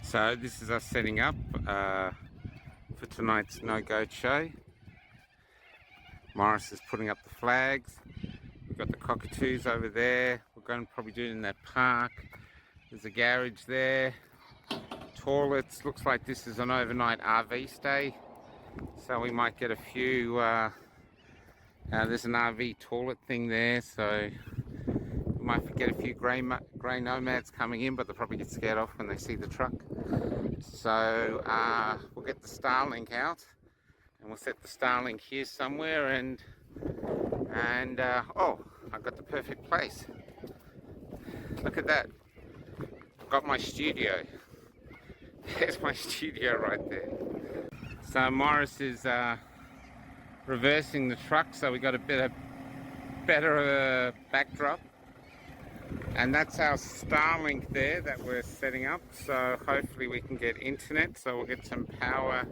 So this is us setting up for tonight's No Goat show. Maurice is putting up the flags. We've got the cockatoos over there. We're going to probably do it in that park. There's a garage there. Toilets. Looks like this is an overnight RV stay. So we might get a few. There's an RV toilet thing there. So we might get a few grey nomads coming in, but they'll probably get scared off when they see the truck. So we'll get the Starlink out, and we'll set the Starlink here somewhere, and oh, I've got the perfect place. Look at that. I've got my studio. There's my studio right there. So Maurice is reversing the truck, so we got a better backdrop. And that's our Starlink there that we're setting up. So hopefully we can get internet, so we'll get some power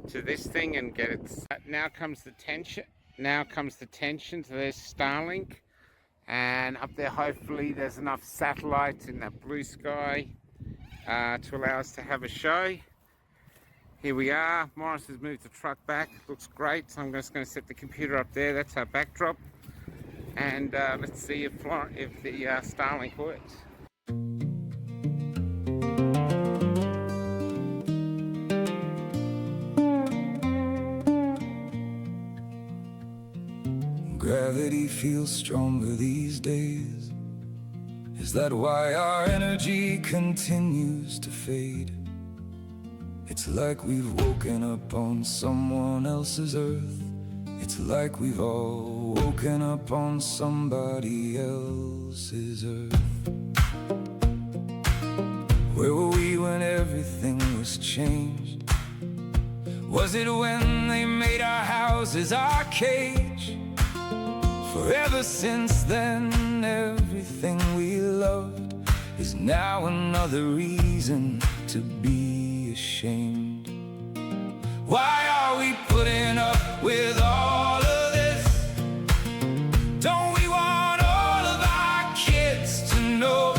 to this thing and get it. Now comes the tension. Now comes the tension. So there's Starlink, and up there hopefully there's enough satellites in that blue sky to allow us to have a show. Here we are. Maurice has moved the truck back. Looks great. So I'm just going to set the computer up there. That's our backdrop. And let's see if the Starlink works. Gravity feels stronger these days. Is that why our energy continues to fade? It's like we've woken up on someone else's earth. It's like we've all woken up on somebody else's earth. Where were we when everything was changed? Was it when they made our houses our cage? Forever since then, everything we loved is now another reason to be ashamed. Why are we putting up with all of this? Don't we want all of our kids to know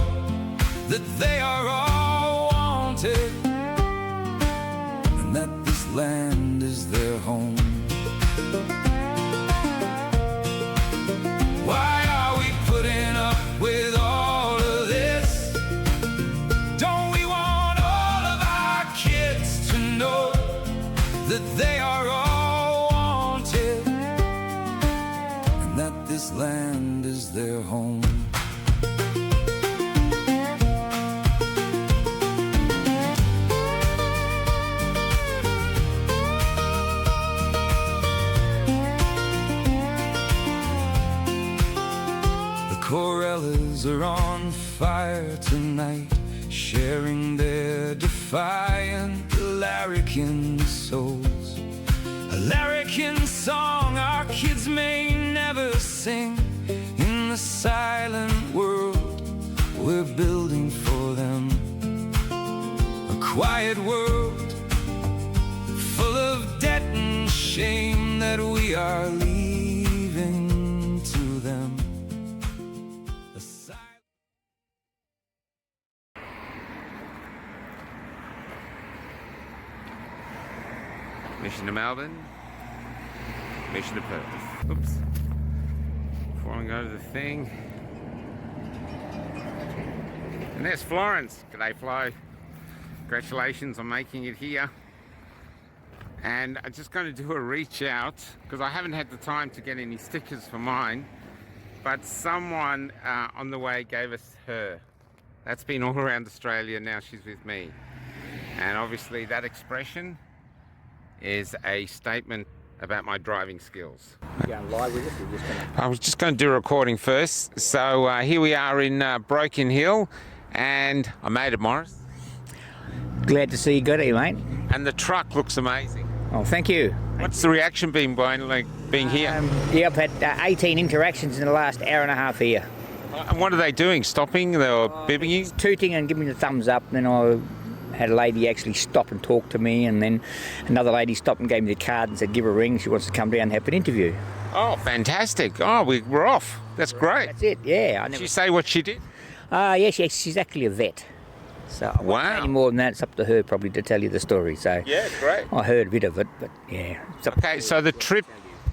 that they are all wanted, and that this land is their home? Why are we putting up with all of this? Don't we want all of our kids to know that they are all wanted, and that this land is their home? The Corellas are on fire tonight, sharing their defiant larrikin souls. A larrikin song our kids may never sing in the silent world we're building for them. A quiet world full of debt and shame that we are leaving to them. Mission to Melbourne, mission to Perth. Oops. Before I go to the thing. And there's Florence. G'day, Flo. Congratulations on making it here. And I'm just going to do a reach out, because I haven't had the time to get any stickers for mine, but someone on the way gave us her. That's been all around Australia, now she's with me. And obviously that expression is a statement about my driving skills. You're going live with it? You're just gonna... I was just going to do a recording first. So here we are in Broken Hill, and I made it, Maurice. Glad to see you got here, mate. And the truck looks amazing. Oh, thank you. What's the reaction been being here? Yeah, I've had 18 interactions in the last hour and a half here. And what are they doing? Stopping or bibbing you? Tooting and giving me the thumbs up. Then I had a lady actually stop and talk to me, and then another lady stopped and gave me the card and said give her a ring, she wants to come down and have an interview. Oh, fantastic. Oh, we're off. That's great. That's it, yeah. Did she say what she did? Yes, she's actually a vet. So I won't Wow. say any more than that. It's up to her probably to tell you the story. So Yeah, great. I heard a bit of it, but yeah. It's up, Okay, so the trip.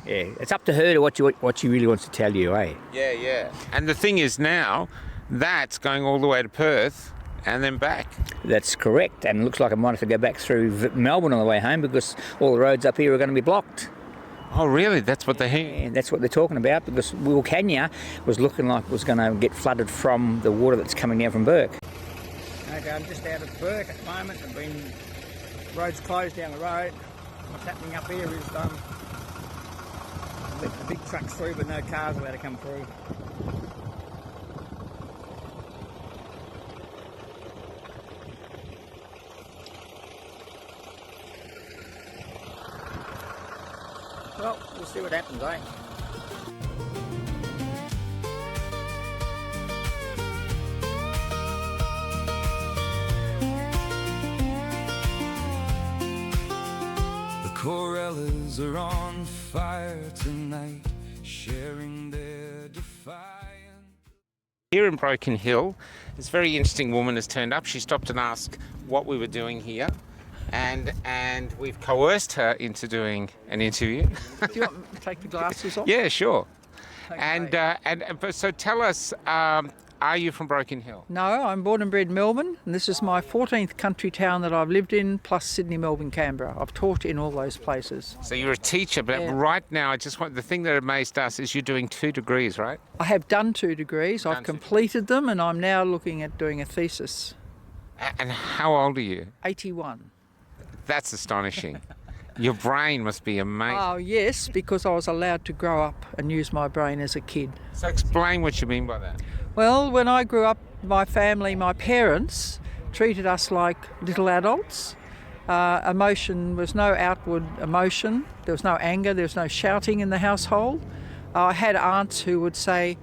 yeah, it's up to her to what she really wants to tell you, eh? Yeah, yeah. And the thing is now, that's going all the way to Perth and then back. That's correct, and it looks like I might have to go back through Melbourne on the way home because all the roads up here are going to be blocked. Oh, really? That's what they hear. And that's what they're talking about because Wilcannia was looking like it was going to get flooded from the water that's coming down from Burke. Okay, I'm just out of Burke at the moment. I've been roads closed down the road. What's happening up here is let the big trucks through, but no cars allowed to come through. Well, we'll see what happens, eh? The Corellas are on fire tonight, sharing their defiance. Here in Broken Hill, this very interesting woman has turned up. She stopped and asked what we were doing here. And we've coerced her into doing an interview. Do you want me to take the glasses off? Yeah, sure. Okay. But so tell us, are you from Broken Hill? No, I'm born and bred in Melbourne, and this is my 14th country town that I've lived in, plus Sydney, Melbourne, Canberra. I've taught in all those places. So you're a teacher, but Yeah. right now, the thing that amazed us is you're doing 2 degrees, right? I have done 2 degrees, Done I've completed them, and I'm now looking at doing a thesis. And how old are you? 81. That's astonishing. Your brain must be amazing. Oh, yes, because I was allowed to grow up and use my brain as a kid. So explain what you mean by that. Well, when I grew up, my family, my parents treated us like little adults. Emotion was no outward emotion. There was no anger. There was no shouting in the household. I had aunts who would say,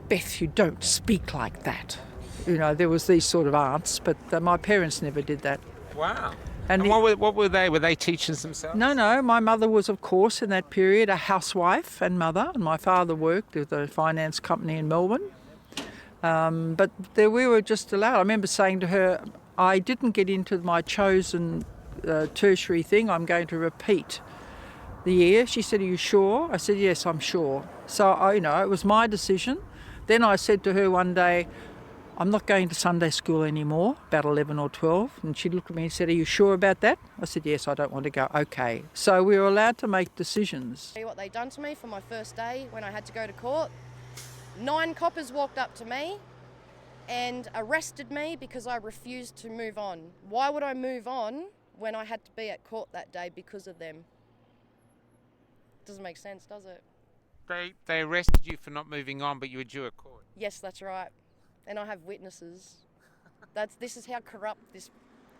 "Beth, you don't speak like that." You know, there was these sort of aunts, but my parents never did that. Wow. And And what were they? Were they teachers themselves? No, my mother was, of course, in that period a housewife and mother, and my father worked with a finance company in Melbourne. But we were just allowed. I remember saying to her, I didn't get into my chosen tertiary thing. I'm going to repeat the year. She said, "Are you sure?" I said, "Yes, I'm sure." So, it was my decision. Then I said to her one day, "I'm not going to Sunday school anymore," about 11 or 12. And she looked at me and said, "Are you sure about that?" I said, "Yes, I don't want to go." Okay. So we were allowed to make decisions. What they done to me for my first day when I had to go to court. 9 coppers walked up to me and arrested me because I refused to move on. Why would I move on when I had to be at court that day because of them? Doesn't make sense, does it? They arrested you for not moving on, but you were due at court. Yes, that's right. And I have witnesses. This is how corrupt this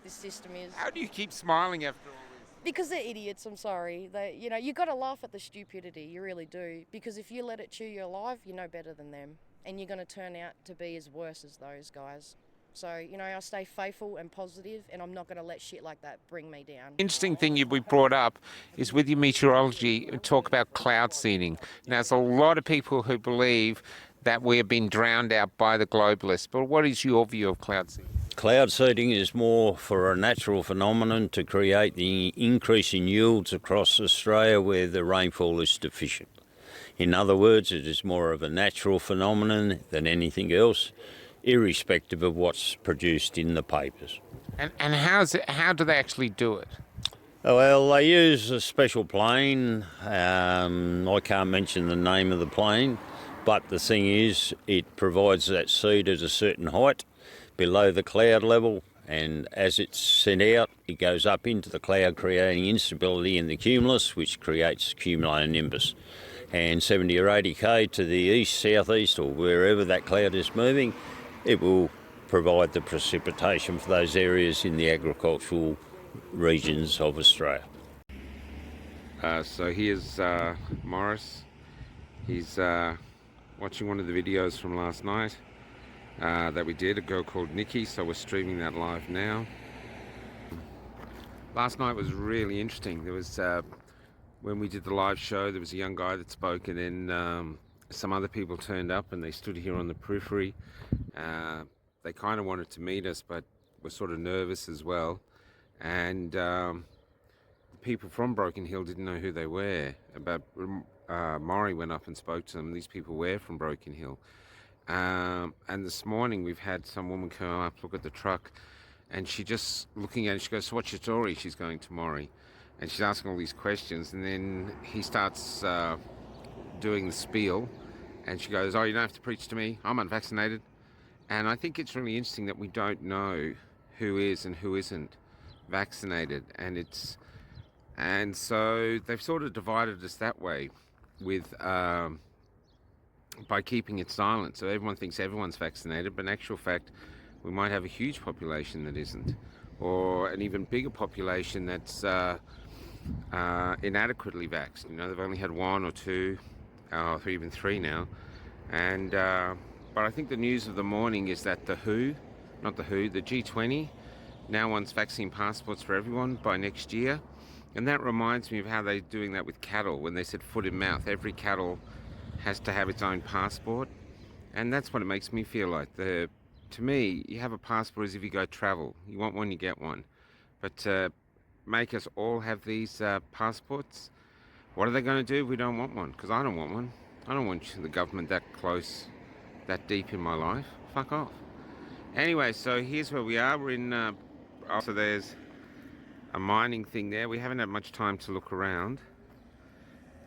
system is. How do you keep smiling after all this? Because they're idiots, I'm sorry. You got to laugh at the stupidity, you really do. Because if you let it chew you alive, you know better than them. And you're going to turn out to be as worse as those guys. So, I stay faithful and positive, and I'm not going to let shit like that bring me down. Interesting thing we brought up is with your meteorology, talk about cloud seeding. Now, there's a lot of people who believe that we're being drowned out by the globalists. But what is your view of cloud seeding? Cloud seeding is more for a natural phenomenon to create the increase in yields across Australia where the rainfall is deficient. In other words, it is more of a natural phenomenon than anything else, irrespective of what's produced in the papers. And how do they actually do it? Well, they use a special plane. I can't mention the name of the plane, but the thing is, it provides that seed at a certain height below the cloud level, and as it's sent out, it goes up into the cloud, creating instability in the cumulus, which creates cumulonimbus. And 70 or 80 k to the east, southeast, or wherever that cloud is moving, it will provide the precipitation for those areas in the agricultural regions of Australia. So here's Maurice. He's watching one of the videos from last night that we did, a girl called Nikki, so we're streaming that live now. Last night was really interesting. There was, when we did the live show, there was a young guy that spoke, and then some other people turned up and they stood here on the periphery. They kind of wanted to meet us, but were sort of nervous as well. And the people from Broken Hill didn't know who they were. But Maurice went up and spoke to them. These people were from Broken Hill. And this morning we've had some woman come up, look at the truck, and she just looking at it, she goes, "So what's your story?" She's going to Maurice. And she's asking all these questions, and then he starts doing the spiel, and she goes, "Oh, you don't have to preach to me, I'm unvaccinated." And I think it's really interesting that we don't know who is and who isn't vaccinated, and so they've sort of divided us that way with by keeping it silent. So everyone thinks everyone's vaccinated, but in actual fact we might have a huge population that isn't, or an even bigger population that's inadequately vaxxed. You know, they've only had 1 or 2 or even 3 now. And but I think the news of the morning is that the G20 now wants vaccine passports for everyone by next year. And that reminds me of how they're doing that with cattle, when they said foot in mouth. Every cattle has to have its own passport, and that's what it makes me feel like. To me, you have a passport as if you go travel. You want one, you get one. But make us all have these passports. What are they going to do if we don't want one? Because I don't want one. I don't want the government that close, that deep in my life. Fuck off. Anyway, so here's where we are. We're in, so there's a mining thing there. We haven't had much time to look around.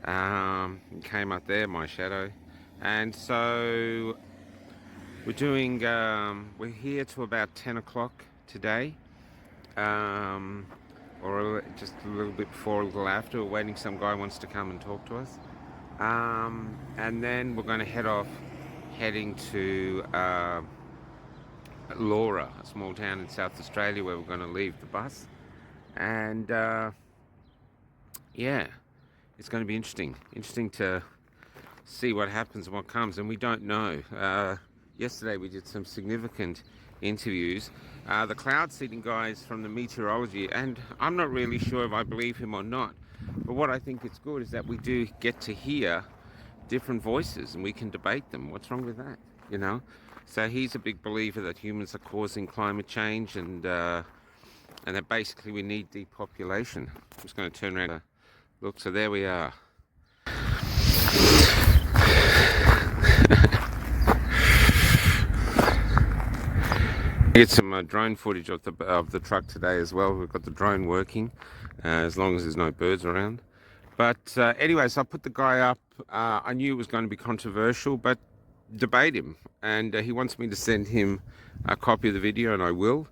It came up there, my shadow. And so we're doing, we're here till about 10 o'clock today. Or just a little bit before, a little after. We're waiting, some guy wants to come and talk to us. And then we're going to heading to Laura, a small town in South Australia, where we're going to leave the bus. And yeah, it's going to be interesting to see what happens and what comes, and we don't know. Yesterday we did some significant interviews. The cloud seeding guy is from the meteorology, and I'm not really sure if I believe him or not, but what I think is good is that we do get to hear different voices and we can debate them. What's wrong with that, you know? So he's a big believer that humans are causing climate change, and that basically we need depopulation. I'm just going to turn around and look. So there we are. Get some drone footage of the truck today as well. We've got the drone working, as long as there's no birds around. But anyway, so I put the guy up. I knew it was going to be controversial, but debate him. And he wants me to send him a copy of the video, and I will.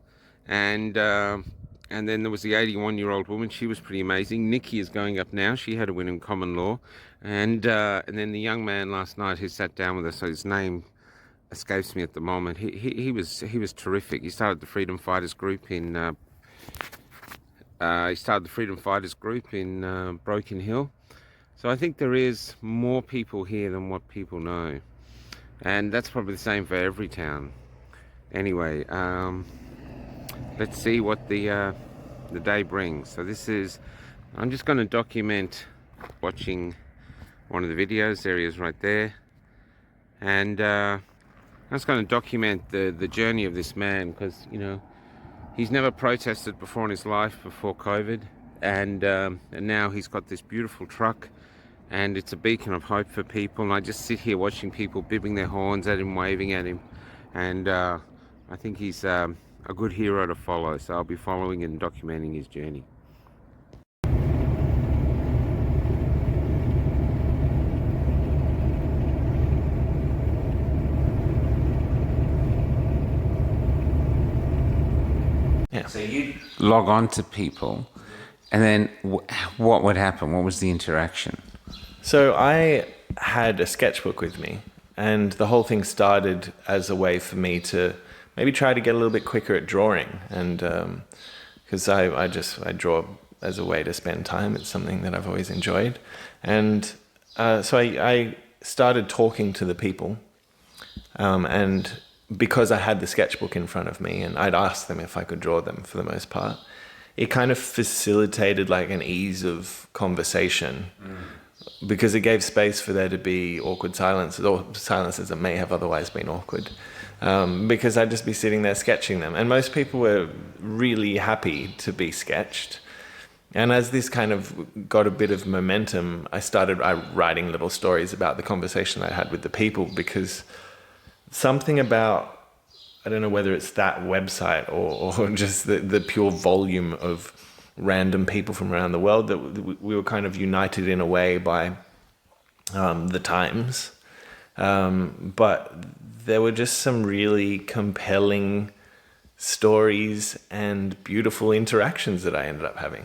And then there was the 81-year-old woman. She was pretty amazing. Nikki is going up now. She had a win in common law. And then the young man last night who sat down with us, so his name escapes me at the moment. He was terrific. He started the Freedom Fighters group in Broken Hill. So I think there is more people here than what people know, and that's probably the same for every town. Anyway, let's see what the day brings. So I'm just going to document watching one of the videos. There he is right there, and I'm just going to document the journey of this man, because, you know, he's never protested before in his life, before COVID, and now he's got this beautiful truck, and it's a beacon of hope for people. And I just sit here watching people bibbing their horns at him, waving at him, and I think he's a good hero to follow. So I'll be following and documenting his journey. Yeah. So you log on to people, and then what would happen? What was the interaction? So I had a sketchbook with me, and the whole thing started as a way for me to maybe try to get a little bit quicker at drawing, and because I draw as a way to spend time. It's something that I've always enjoyed, and so I started talking to the people, and because I had the sketchbook in front of me and I'd asked them if I could draw them for the most part, it kind of facilitated like an ease of conversation because it gave space for there to be awkward silences, or silences that may have otherwise been awkward. Because I'd just be sitting there sketching them. And most people were really happy to be sketched. And as this kind of got a bit of momentum, I started writing little stories about the conversation I had with the people, because something about, I don't know whether it's that website or just the pure volume of random people from around the world, that we were kind of united in a way by the times. But there were just some really compelling stories and beautiful interactions that I ended up having.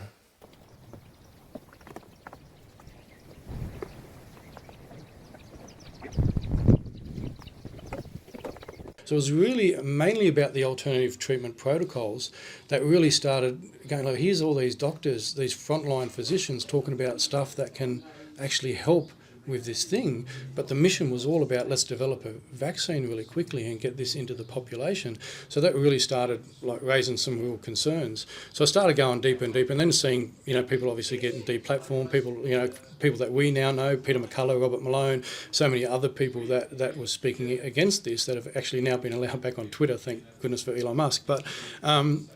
So it was really mainly about the alternative treatment protocols that really started going, like, here's all these doctors, these frontline physicians talking about stuff that can actually help with this thing, but the mission was all about, let's develop a vaccine really quickly and get this into the population. So that really started like raising some real concerns. So I started going deeper and deeper, and then seeing, people obviously getting deplatformed, people that we now know, Peter McCullough, Robert Malone, so many other people that were speaking against this that have actually now been allowed back on Twitter, thank goodness for Elon Musk. But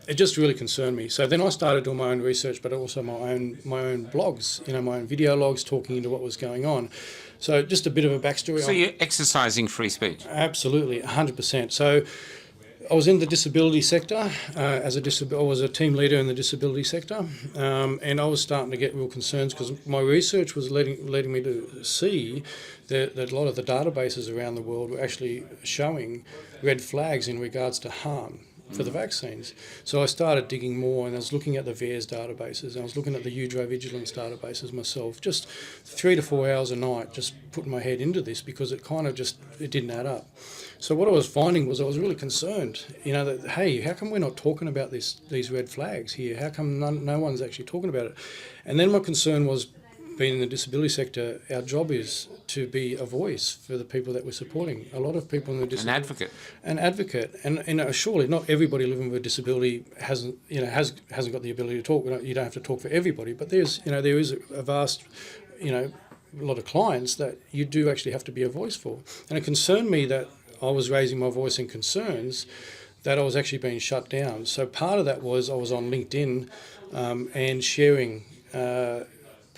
it just really concerned me. So then I started doing my own research, but also my own blogs, my own video logs, talking into what was going on. So just a bit of a backstory. So you're exercising free speech? Absolutely, 100%. So I was in the disability sector I was a team leader in the disability sector, and I was starting to get real concerns because my research was leading me to see that a lot of the databases around the world were actually showing red flags in regards to harm for the vaccines. So I started digging more, and I was looking at the VAERS databases, and I was looking at the Vigilance databases myself, just 3 to 4 hours a night, just putting my head into this because it kind of it didn't add up. So what I was finding was I was really concerned, that, hey, how come we're not talking about these red flags here? How come no one's actually talking about it? And then my concern was, being in the disability sector, our job is to be a voice for the people that we're supporting. A lot of people in the disability... An advocate. And surely not everybody living with a disability hasn't got the ability to talk. You don't have to talk for everybody, but there is a vast, a lot of clients that you do actually have to be a voice for. And it concerned me that I was raising my voice and concerns that I was actually being shut down. So part of that was I was on LinkedIn and sharing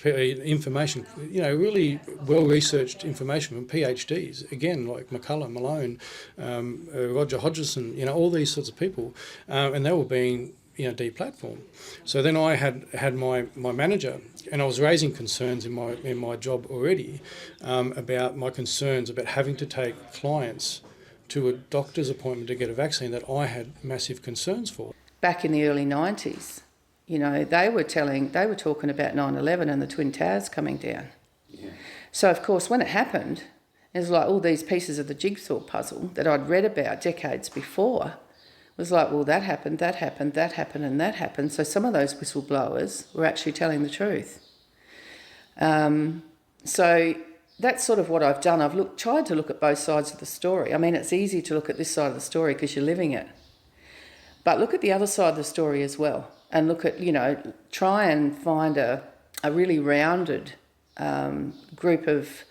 information, really well-researched information from PhDs, again, like McCullough, Malone, Roger Hodgson, all these sorts of people, and they were being, deplatformed. So then I had my manager, and I was raising concerns in my job already about my concerns about having to take clients to a doctor's appointment to get a vaccine that I had massive concerns for. Back in the early 90s, they were talking about 9/11 and the Twin Towers coming down. Yeah. So, of course, when it happened, it was like all these pieces of the jigsaw puzzle that I'd read about decades before was like, well, that happened, and that happened. So some of those whistleblowers were actually telling the truth. So that's sort of what I've done. I've tried to look at both sides of the story. I mean, it's easy to look at this side of the story because you're living it. But look at the other side of the story as well. And look at, try and find a really rounded group of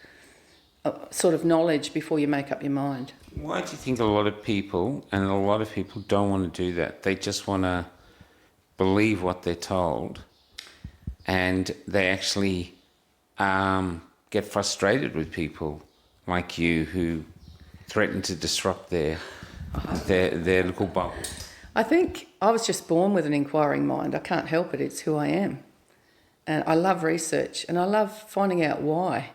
sort of knowledge before you make up your mind. Why do you think a lot of people don't want to do that? They just want to believe what they're told, and they actually get frustrated with people like you who threaten to disrupt their little bubble. I think I was just born with an inquiring mind. I can't help it. It's who I am. And I love research, and I love finding out why.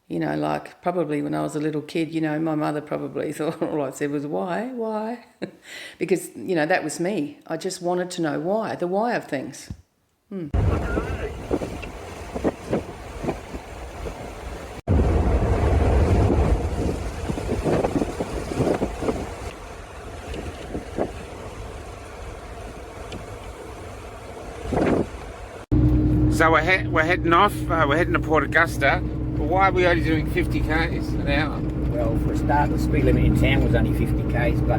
Like probably when I was a little kid, my mother probably thought all I said was, why? Because, that was me. I just wanted to know why, the why of things. So we're heading off. We're heading to Port Augusta. But why are we only doing 50 k's an hour? Well, for a start, the speed limit in town was only 50 k's, but I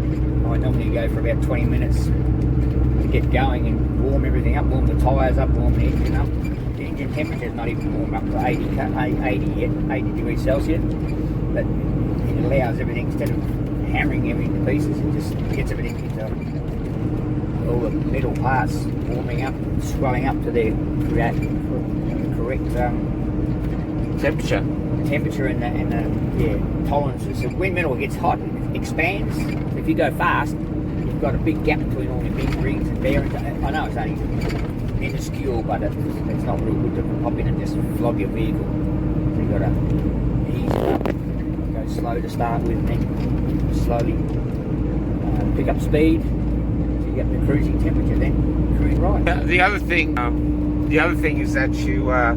normally go for about 20 minutes to get going, and warm everything up, warm the tyres up, warm the engine up. The engine temperature's not even warm up to 80 yet, 80 degrees Celsius. But it allows everything, instead of hammering everything to pieces, it just gets everything into all the metal parts warming up, swelling up to their correct temperature and the tolerances. So when metal gets hot, it expands. So if you go fast, you've got a big gap between all your big rings and bearings. I know it's only minuscule, but it's not real good to pop in and just flog your vehicle. So you've got to ease it up, go slow to start with, and then slowly pick up speed. So you get the cruising temperature, then cruise right. The other thing is that you are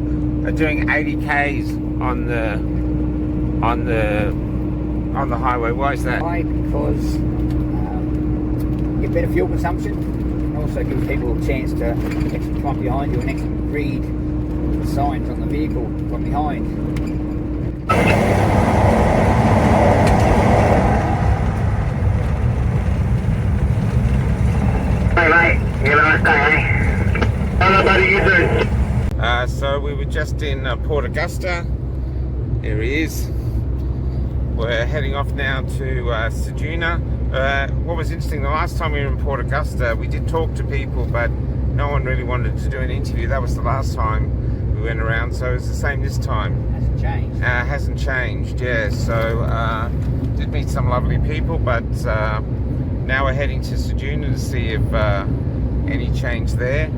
doing 80 k's on the highway. Why is that? Why? Because you get better fuel consumption, and also gives people a chance to actually come behind you and actually read the signs on the vehicle from behind. Hey mate, you have a nice day, eh? Hello buddy, you too. So we were just in Port Augusta. Here he is. We're heading off now to Ceduna. What was interesting, the last time we were in Port Augusta, we did talk to people, but no one really wanted to do an interview. That was the last time we went around, so it's the same this time. Hasn't changed. Hasn't changed, yeah. So did meet some lovely people, but now we're heading to Ceduna to see if any change there.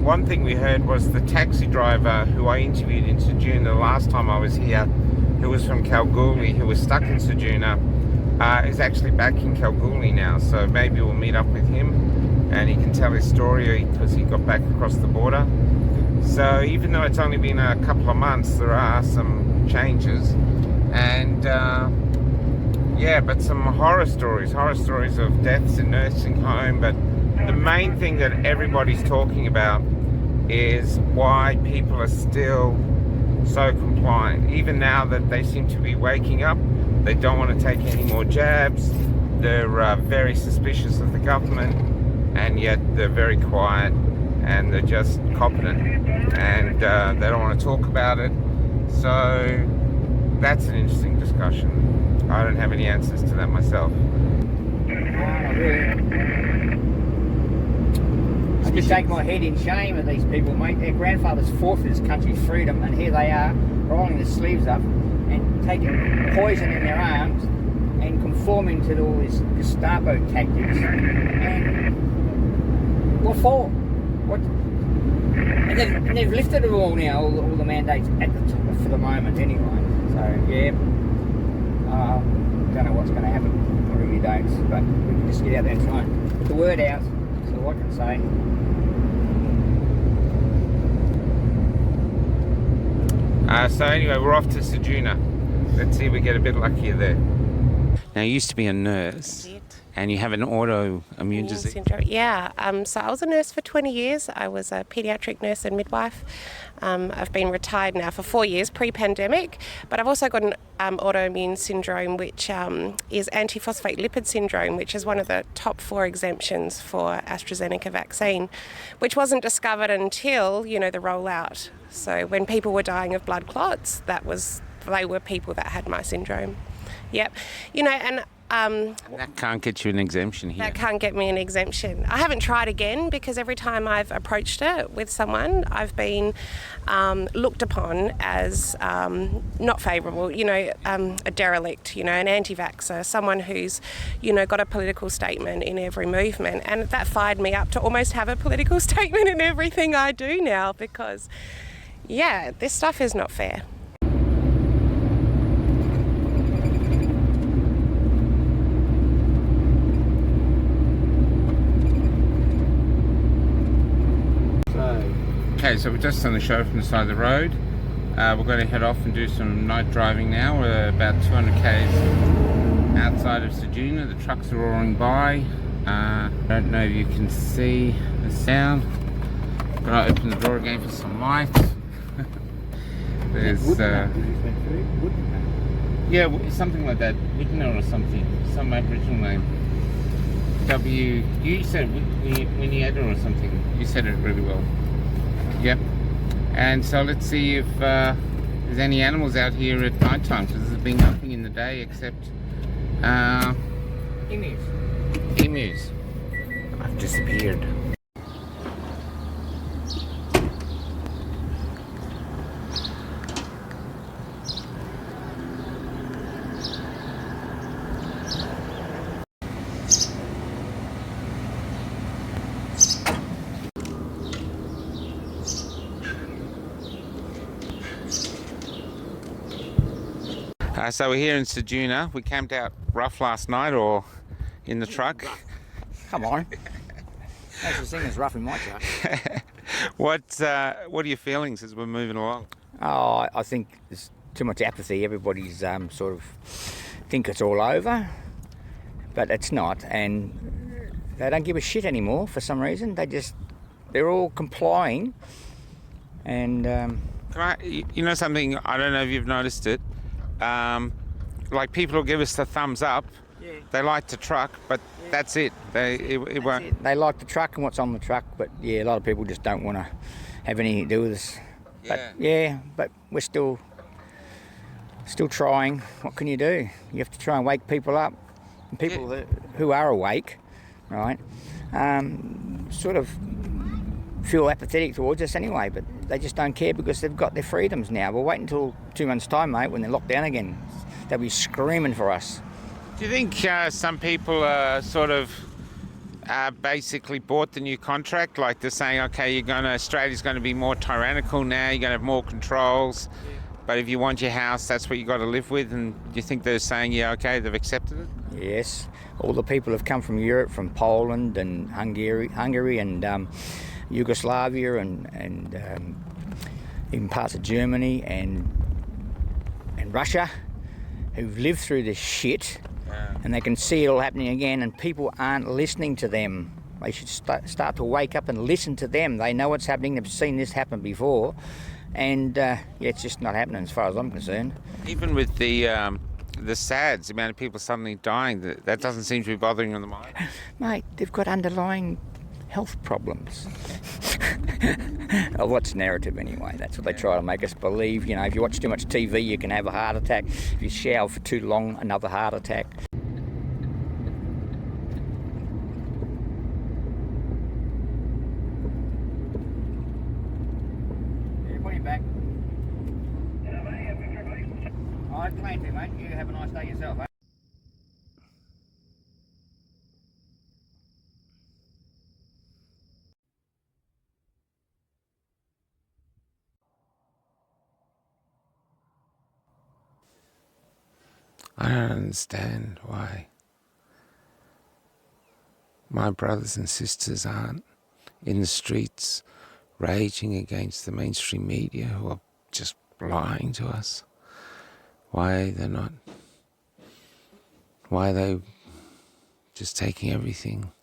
One thing we heard was the taxi driver who I interviewed in Ceduna the last time I was here, who was from Kalgoorlie, who was stuck in Ceduna, is actually back in Kalgoorlie now. So maybe we'll meet up with him and he can tell his story because he got back across the border. So even though it's only been a couple of months, there are some changes. And yeah, but some horror stories of deaths in nursing home. But the main thing that everybody's talking about is why people are still so compliant. Even now that they seem to be waking up, they don't want to take any more jabs. They're very suspicious of the government, and yet they're very quiet and they're just competent, and they don't want to talk about it. So that's an interesting discussion. I don't have any answers to that myself. I just shake my head in shame at these people, mate. Their grandfathers fought for this country's freedom, and here they are, rolling their sleeves up and taking poison in their arms and conforming to all this Gestapo tactics. And what for? What? And they've lifted it all now, all the mandates at the top for the moment, anyway. So yeah, don't know what's going to happen. I really don't. But we can just get out there and try and put the word out. So what can I say? So anyway, we're off to Ceduna. Let's see if we get a bit luckier there. Now, you used to be a nurse, and you have an autoimmune disease. Syndrome. Yeah, so I was a nurse for 20 years. I was a paediatric nurse and midwife. I've been retired now for 4 years, pre-pandemic, but I've also got an autoimmune syndrome, which is antiphosphate lipid syndrome, which is one of the top 4 exemptions for AstraZeneca vaccine, which wasn't discovered until, the rollout. So when people were dying of blood clots, they were people that had my syndrome. Yep. And that can't get you an exemption here. That can't get me an exemption. I haven't tried again because every time I've approached it with someone, I've been looked upon as not favourable, a derelict, an anti-vaxxer, someone who's, got a political statement in every movement. And that fired me up to almost have a political statement in everything I do now because, this stuff is not fair. Okay, so we're just on the show from the side of the road. We're going to head off and do some night driving now. We're about 200 k's outside of Ceduna. The trucks are roaring by. I don't know if you can see the sound. I'm going to open the door again for some light. There's yeah, something like that. Woodnell or something. Some Aboriginal name. You said Winietta or something. You said it really well. Yep. And so let's see if there's any animals out here at night time, because there's been nothing in the day except Emus. emus. I've disappeared. So we're here in Sejuna. We camped out rough last night, or in the truck. Come on. That's the thing as rough in my truck. What are your feelings as we're moving along? Oh, I think there's too much apathy. Everybody's sort of think it's all over, but it's not, and they don't give a shit anymore for some reason. They're all complying, and you know something? I don't know if you've noticed it. Like people will give us the thumbs up. Yeah. They like the truck, but that's it. It won't. They like the truck and what's on the truck, but yeah, a lot of people just don't want to have anything to do with us. But we're still trying. What can you do? You have to try and wake people up. And people who are awake, right, sort of feel apathetic towards us anyway, but they just don't care because they've got their freedoms now. We'll wait until 2 months' time, mate, when they're locked down again. They'll be screaming for us. Do you think some people are sort of basically bought the new contract? Like they're saying, okay, Australia's going to be more tyrannical now, you're going to have more controls, but if you want your house, that's what you got to live with. And do you think they're saying, yeah, okay, they've accepted it? Yes. All the people have come from Europe, from Poland and Hungary and Yugoslavia and even parts of Germany and Russia, who've lived through this shit, and they can see it all happening again, and people aren't listening to them. They should start to wake up and listen to them. They know what's happening. They've seen this happen before, and it's just not happening as far as I'm concerned. Even with the SADs, the amount of people suddenly dying, that doesn't seem to be bothering them the mind. Mate, they've got underlying health problems. What's narrative anyway? That's what they try to make us believe. You know, if you watch too much TV, you can have a heart attack. If you shower for too long, another heart attack. Yeah, put him back. I plan to, mate. You have a nice day yourself, eh? I don't understand why my brothers and sisters aren't in the streets raging against the mainstream media who are just lying to us. Why they're not. Why are they just taking everything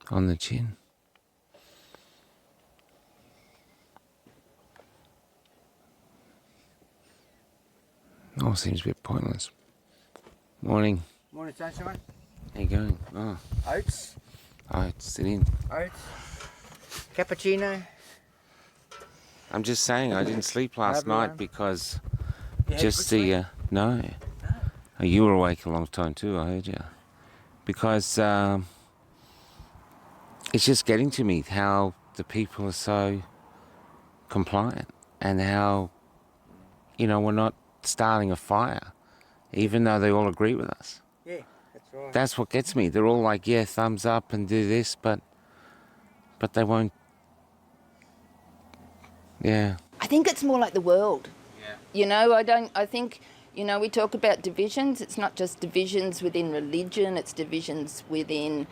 on the chin? It all seems a bit pointless. Morning. Morning, sunshine. How you going? Oh, Oats. Sit in. Oats. Cappuccino. I'm just saying, I didn't sleep last night because You had just a good the no. Oh, you were awake a long time too. I heard you. Because it's just getting to me how the people are so compliant and how we're not starting a fire, even though they all agree with us. Yeah, that's right. That's what gets me. They're all like, yeah, thumbs up and do this, but they won't. Yeah. I think it's more like the world. Yeah. I think, we talk about divisions. It's not just divisions within religion, it's divisions within,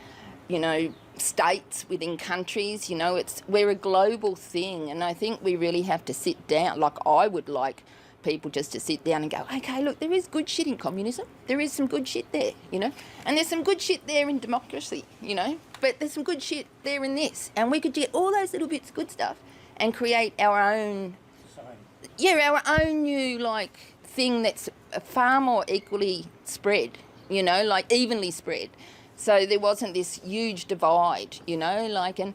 states, within countries. We're a global thing, and I think we really have to sit down. Like, I would like people just to sit down and go, okay, look, there is good shit in communism. There is some good shit there, and there's some good shit there in democracy, but there's some good shit there in this. And we could get all those little bits of good stuff and create our own, our own new, thing that's far more equally spread, evenly spread. So there wasn't this huge divide, you know, like, and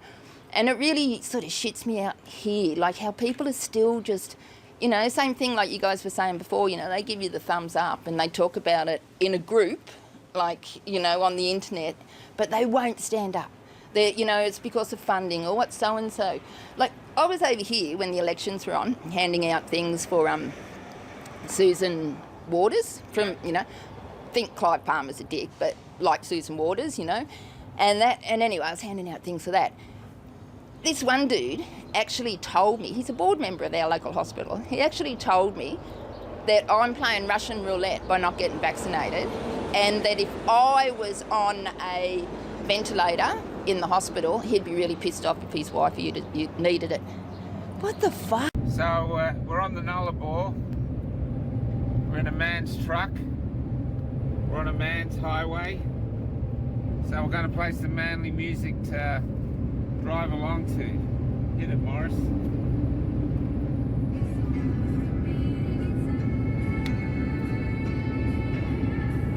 it really sort of shits me out here, like how people are still just, you know, same thing like you guys were saying before, you know, they give you the thumbs up and they talk about it in a group, like, you know, on the internet, but they won't stand up. They're, you know, it's because of funding or what so-and-so. Like, I was over here when the elections were on, handing out things for Susan Waters from, you know, think Clive Palmer's a dick, but like Susan Waters, you know, and anyway, I was handing out things for that. This one dude actually told me, he's a board member of our local hospital, he actually told me that I'm playing Russian roulette by not getting vaccinated, and that if I was on a ventilator in the hospital, he'd be really pissed off if his wife needed it. What the fuck? So we're on the Nullarbor. We're in a man's truck. We're on a man's highway. So we're going to play some manly music to drive along to. Hit it, Maurice.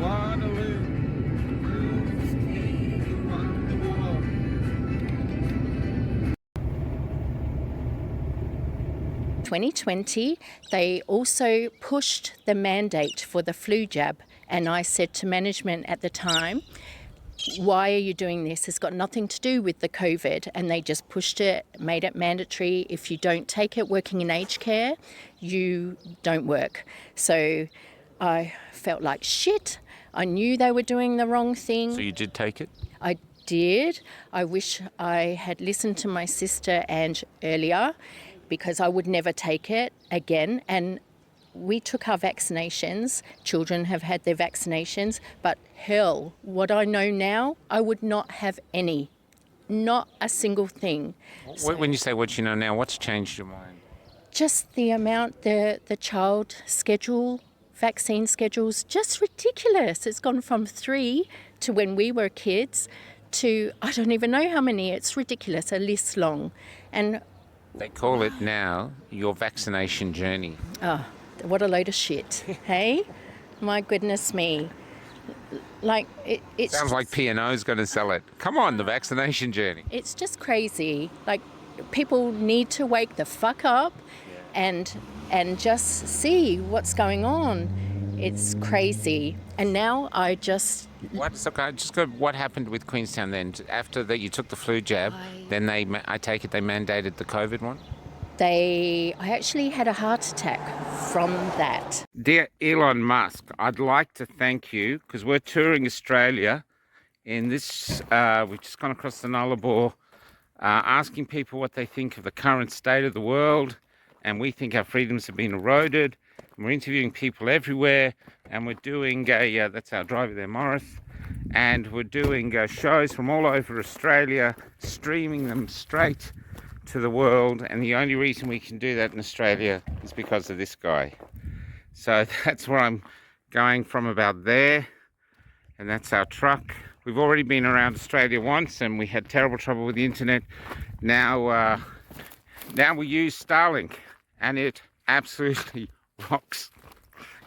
Waterloo. 2020, they also pushed the mandate for the flu jab, and I said to management at the time, why are you doing this? It's got nothing to do with the COVID, and they just pushed it, made it mandatory. If you don't take it working in aged care, you don't work. So I felt like shit. I knew they were doing the wrong thing. So you did take it? I did. I wish I had listened to my sister Ange earlier, because I would never take it again. And we took our vaccinations. Children have had their vaccinations, but hell, what I know now, I would not have any. Not a single thing. When you say what you know now, what's changed your mind? Just the amount, the child schedule, vaccine schedules, just ridiculous. It's gone from 3 to when we were kids to, I don't even know how many. It's ridiculous, a list long. And they call it now your vaccination journey. Oh, what a load of shit, hey? My goodness me. Like, it sounds like P&O's going to sell it. Come on, the vaccination journey. It's just crazy. Like, people need to wake the fuck up and just see what's going on. It's crazy. And now I just... What happened with Queenstown then? After that you took the flu jab, then I take it they mandated the COVID one? I actually had a heart attack from that. Dear Elon Musk, I'd like to thank you, because we're touring Australia in this, we've just gone across the Nullarbor, asking people what they think of the current state of the world, and we think our freedoms have been eroded. We're interviewing people everywhere, and we're doing that's our driver there, Maurice, and we're doing shows from all over Australia, streaming them straight to the world, and the only reason we can do that in Australia is because of this guy. So that's where I'm going from, about there, and that's our truck. We've already been around Australia once, and we had terrible trouble with the internet. Now we use Starlink, and it absolutely rocks.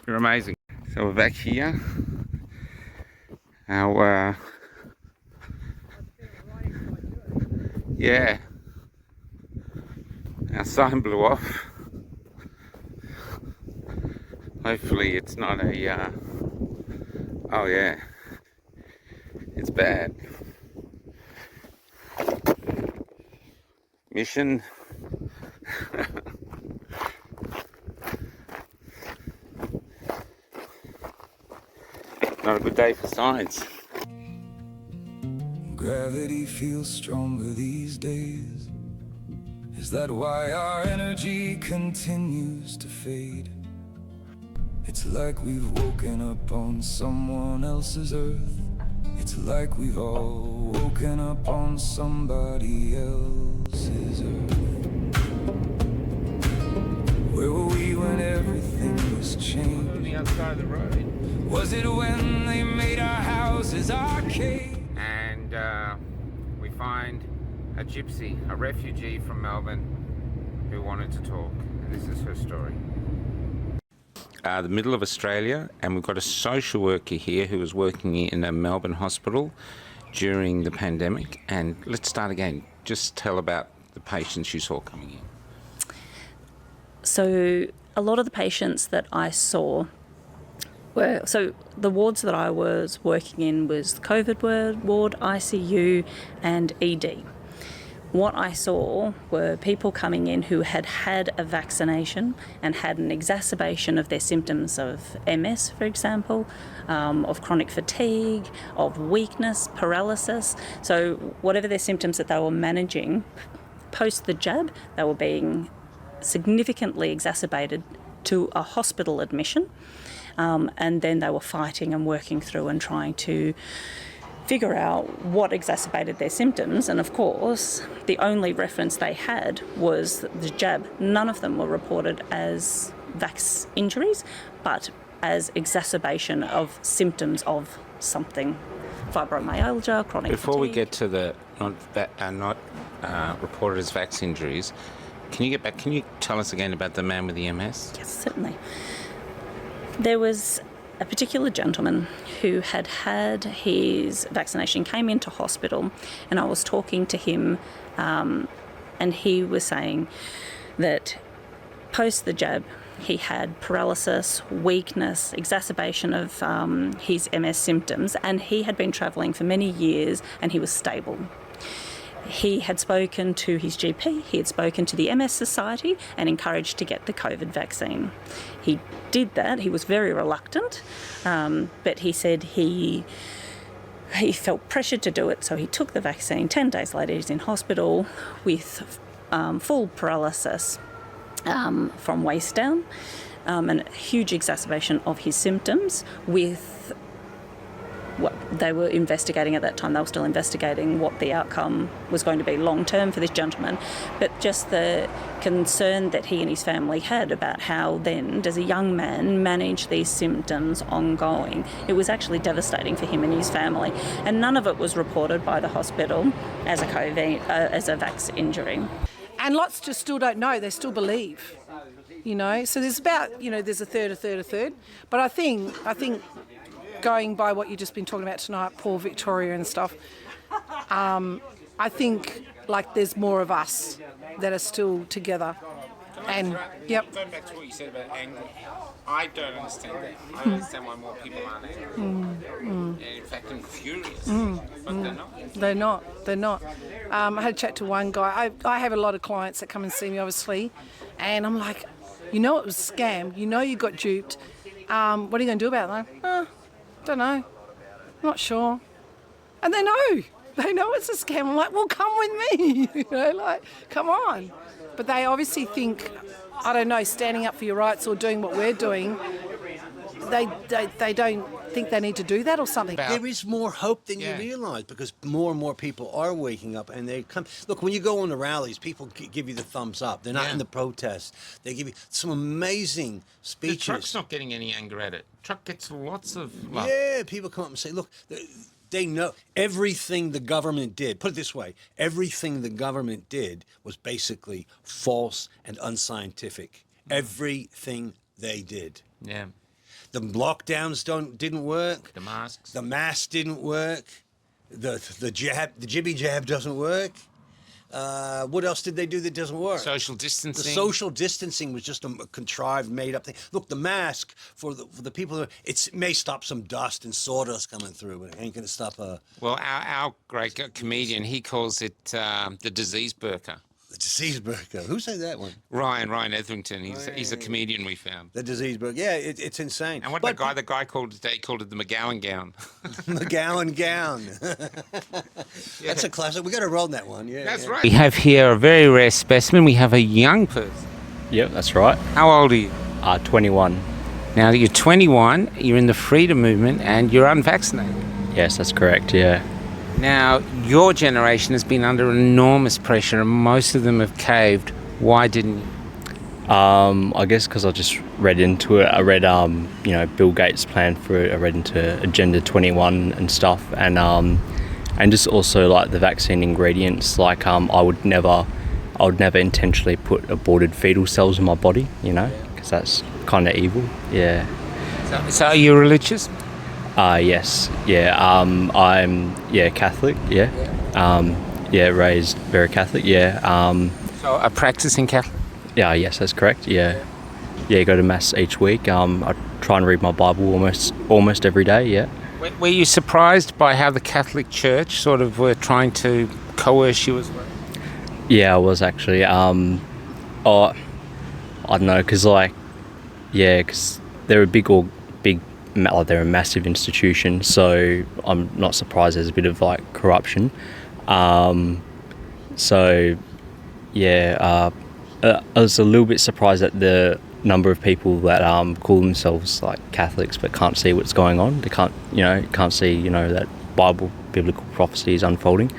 You're amazing. So we're back here. Our our sign blew off. Hopefully it's not a oh yeah, it's bad. Mission. Not a good day for science. Gravity feels stronger these days. Is that why our energy continues to fade? It's like we've woken up on someone else's earth. It's like we've all woken up on somebody else's earth. Where were we when everything was changed? On the outside of the road. Was it when they made our houses arcades? And we find a gypsy, a refugee from Melbourne, who wanted to talk. And this is her story. The middle of Australia, and we've got a social worker here who is working in a Melbourne hospital, during the pandemic? And let's start again. Just tell about the patients you saw coming in. So a lot of the patients that I saw were, so the wards that I was working in was the COVID ward, ICU and ED. What I saw were people coming in who had had a vaccination and had an exacerbation of their symptoms of MS, for example, of chronic fatigue, of weakness, paralysis. So whatever their symptoms that they were managing, post the jab, they were being significantly exacerbated to a hospital admission. And then they were fighting and working through and trying to figure out what exacerbated their symptoms. And of course, the only reference they had was the jab. None of them were reported as vax injuries, but as exacerbation of symptoms of something. Fibromyalgia, chronic Before fatigue. we get to the not reported as vax injuries, can you tell us again about the man with the MS? Yes, certainly. There was a particular gentleman who had had his vaccination, came into hospital, and I was talking to him, and he was saying that post the jab, he had paralysis, weakness, exacerbation of his MS symptoms, and he had been travelling for many years and he was stable. He had spoken to his GP, he had spoken to the MS Society and encouraged to get the COVID vaccine. He did that, he was very reluctant, but he said he felt pressured to do it, so he took the vaccine. 10 days later he's in hospital with full paralysis from waist down, and a huge exacerbation of his symptoms with what they were investigating at that time. They were still investigating what the outcome was going to be long term for this gentleman, but just the concern that he and his family had about how then does a young man manage these symptoms ongoing. It was actually devastating for him and his family, and none of it was reported by the hospital as a COVID, as a vax injury. And lots just still don't know, they still believe, So there's about, there's a third. But I think going by what you've just been talking about tonight, Paul, Victoria and stuff, I think there's more of us that are still together. And yep. Going back to what you said about anger, I don't understand that. I don't understand why more people aren't angry. And in fact, I'm furious. But they're not. They're not. I had a chat to one guy. I have a lot of clients that come and see me, obviously, and I'm like, it was a scam. You got duped. What are you going to do about it? Don't know. Not sure. And they know it's a scam. I'm like, well, come with me. Come on. But they obviously think, I don't know, standing up for your rights or doing what we're doing, they don't think they need to do that or something. There is more hope than you realise, because more and more people are waking up and they come. Look, when you go on the rallies, people give you the thumbs up. They're not in the protests. They give you some amazing speeches. The truck's not getting any anger at it. Truck gets lots of love. Yeah, people come up and say, look, they know everything the government did. Put it this way, everything the government did was basically false and unscientific. Everything they did. Yeah. The lockdowns didn't work. The masks. The mask didn't work. The jibby jab doesn't work. What else did they do that doesn't work? Social distancing. The social distancing was just a contrived, made-up thing. Look, the mask for the people, it may stop some dust and sawdust coming through, but it ain't going to stop a... Well, our great comedian, he calls it the disease burqa. The disease burqa. Who said that one? Ryan Etherington. He's a comedian we found. The disease burqa. Yeah, it's insane. And the guy called it today, called it the McGowan gown. McGowan gown. That's a classic. We got to roll that one. Yeah, that's right. We have here a very rare specimen. We have a young person. Yep, that's right. How old are you? 21. Now you're 21. You're in the freedom movement, and you're unvaccinated. Yes, that's correct. Yeah. Now, your generation has been under enormous pressure and most of them have caved. Why didn't you? I guess because I just read into it. I read, Bill Gates' plan for it. I read into Agenda 21 and stuff. And just also like the vaccine ingredients. Like I would never intentionally put aborted fetal cells in my body, because that's kind of evil. Yeah. So are you religious? Yes, yeah. I'm Catholic. Yeah. Raised very Catholic. Yeah. So a practicing Catholic? Yeah. Yes, that's correct. Yeah. Yeah. Go to mass each week. I try and read my Bible almost every day. Yeah. Were you surprised by how the Catholic Church sort of were trying to coerce you as well? Yeah, I was actually. I don't know, because they're a they're a massive institution, so I'm not surprised there's a bit of like corruption. I was a little bit surprised at the number of people that call themselves like Catholics but can't see what's going on. They can't see that biblical prophecy is unfolding.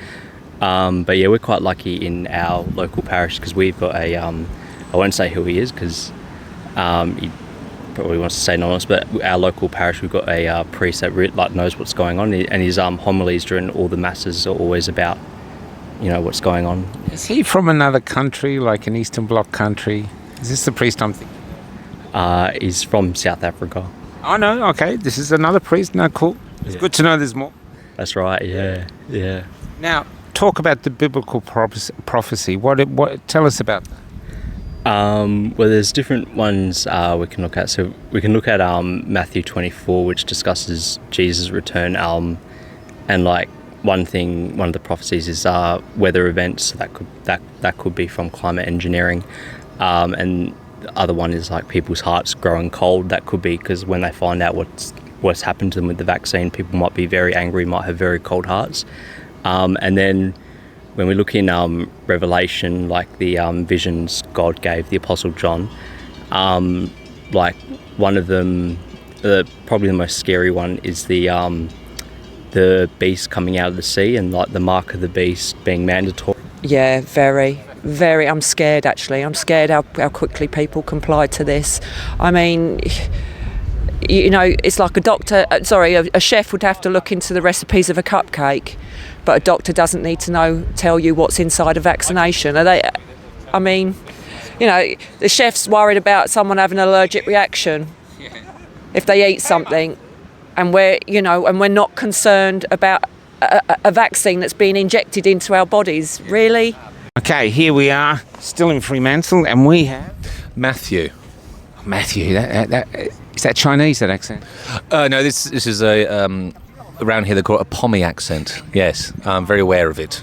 But yeah, we're quite lucky in our local parish because we've got a I won't say who he is because he probably wants to say anonymous, but our local parish, we've got a priest that knows what's going on, and his homilies during all the masses are always about what's going on. Is he from another country, like an Eastern Bloc country? Is this the priest I'm thinking? He's from South Africa. Oh no, okay, this is another priest. No, cool. It's good to know there's more. That's right. Yeah. Now, talk about the biblical prophecy. What? Tell us about that. Well, there's different ones we can look at. So we can look at Matthew 24, which discusses Jesus' return. And like one of the prophecies is weather events. So that could be from climate engineering. And the other one is like people's hearts growing cold. That could be because when they find out what's happened to them with the vaccine, people might be very angry, might have very cold hearts. And then when we look in Revelation, like the visions God gave the Apostle John, like one of them, probably the most scary one, is the beast coming out of the sea and like the mark of the beast being mandatory. Yeah, very. I'm scared actually. I'm scared how quickly people comply to this. I mean, it's like a chef would have to look into the recipes of a cupcake, but a doctor doesn't need to tell you what's inside a vaccination. The chef's worried about someone having an allergic reaction if they eat something, and we're not concerned about a vaccine that's being injected into our bodies. Really? Okay, here we are, still in Fremantle, and we have Matthew. Matthew, is that Chinese, that accent? No, this is around here they call it a Pommy accent. Yes, I'm very aware of it.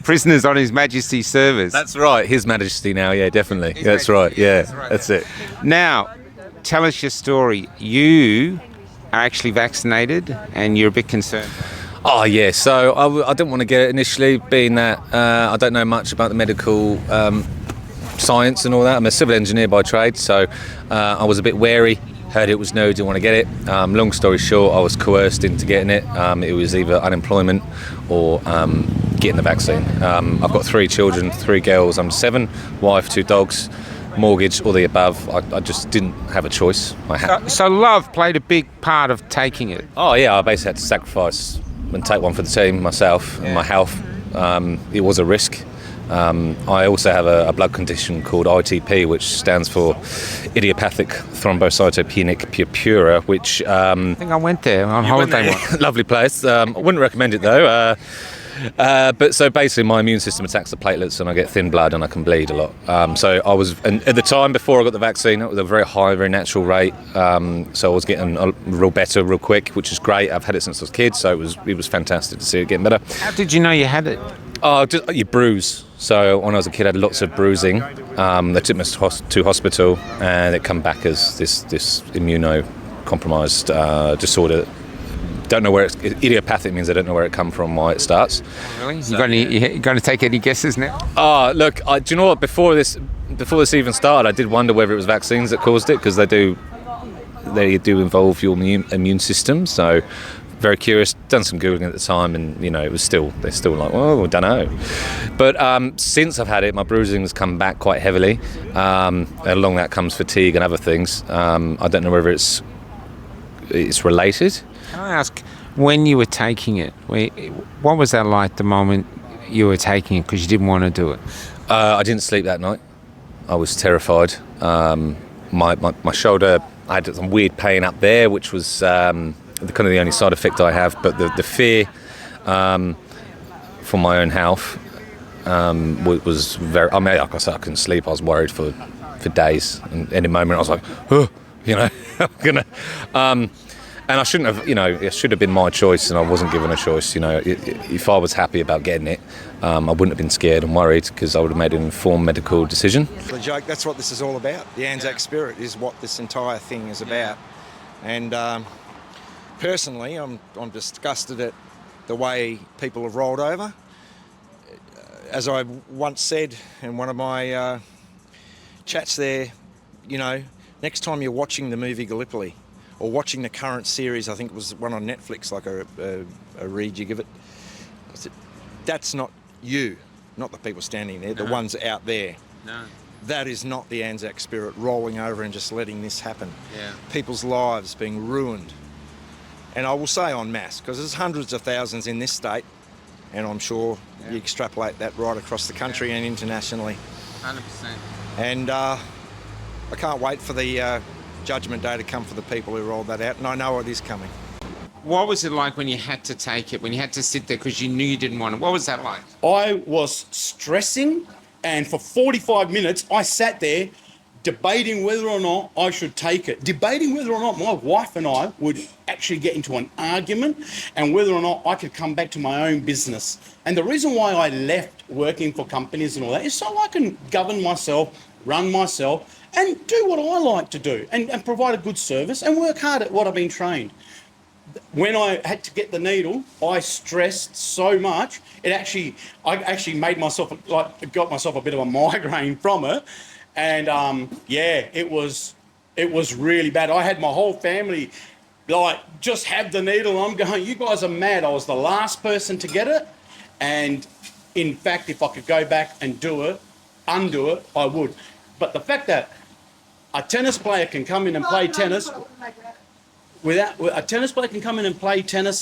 Prisoners on His Majesty's service. That's right, His Majesty now, yeah, definitely. That's right, yeah, that's it. Now, tell us your story. You are actually vaccinated and you're a bit concerned. Oh, yeah, so I didn't want to get it initially, being that I don't know much about the medical science and all that. I'm a civil engineer by trade, so I was a bit wary. Heard it was no, didn't want to get it. Long story short, I was coerced into getting it. It was either unemployment or getting the vaccine. I've got 3 children, 3 girls. I'm 7, wife, 2 dogs, mortgage, all the above. I just didn't have a choice. So love played a big part of taking it? Oh, yeah, I basically had to sacrifice and take one for the team, myself and my health. It was a risk. I also have a blood condition called ITP, which stands for idiopathic thrombocytopenic purpura, which... I think I went there on holiday once. Lovely place. I wouldn't recommend it though. But so basically my immune system attacks the platelets and I get thin blood and I can bleed a lot. So I was, and at the time before I got the vaccine, it was a very high, very natural rate. So I was getting real better real quick, which is great. I've had it since I was a kid, so it was fantastic to see it getting better. How did you know you had it? Just you bruise. So when I was a kid, I had lots of bruising. They took me to hospital, and it come back as this immunocompromised disorder. Don't know where it's idiopathic means I don't know where it come from, why it starts. Really? You going to take any guesses now? Look, do you know what? Before this even started, I did wonder whether it was vaccines that caused it, because they do involve your immune system. So. Very curious, done some Googling at the time, and they're still like, well, I don't know. But since I've had it, my bruising has come back quite heavily. Along that comes fatigue and other things. I don't know whether it's related. Can I ask, when you were taking it, what was that like the moment you were taking it, because you didn't want to do it? I didn't sleep that night. I was terrified. My shoulder, I had some weird pain up there, which was... kind of the only side effect I have. But the fear for my own health was very. I mean, like I said, I couldn't sleep. I was worried for days. And any moment, I was like, oh, you know, I'm gonna. And I shouldn't have, you know, it should have been my choice, and I wasn't given a choice. You know, if I was happy about getting it, I wouldn't have been scared and worried, because I would have made an informed medical decision. The joke, that's what this is all about. The Anzac spirit is what this entire thing is about. And personally, I'm disgusted at the way people have rolled over. As I once said in one of my chats there, you know, next time you're watching the movie Gallipoli, or watching the current series, I think it was one on Netflix, like a rejig of it, that's not you, not the people standing there, the ones out there. No. That is not the Anzac spirit, rolling over and just letting this happen. Yeah. People's lives being ruined. And I will say en masse, because there's hundreds of thousands in this state, and I'm sure you extrapolate that right across the country and internationally. 100%. And I can't wait for the Judgment Day to come for the people who rolled that out, and I know it is coming. What was it like when you had to take it, when you had to sit there because you knew you didn't want it? What was that like? I was stressing, and for 45 minutes I sat there debating whether or not I should take it, debating whether or not my wife and I would actually get into an argument, and whether or not I could come back to my own business. And the reason why I left working for companies and all that is so I can govern myself, run myself, and do what I like to do, and provide a good service and work hard at what I've been trained. When I had to get the needle, I stressed so much. I actually made myself, like, got myself a bit of a migraine from it. And it was really bad. I had my whole family, like, just have the needle. I'm going, you guys are mad. I was the last person to get it. And in fact, if I could go back and undo it, I would. But the fact that a tennis player can come in and play tennis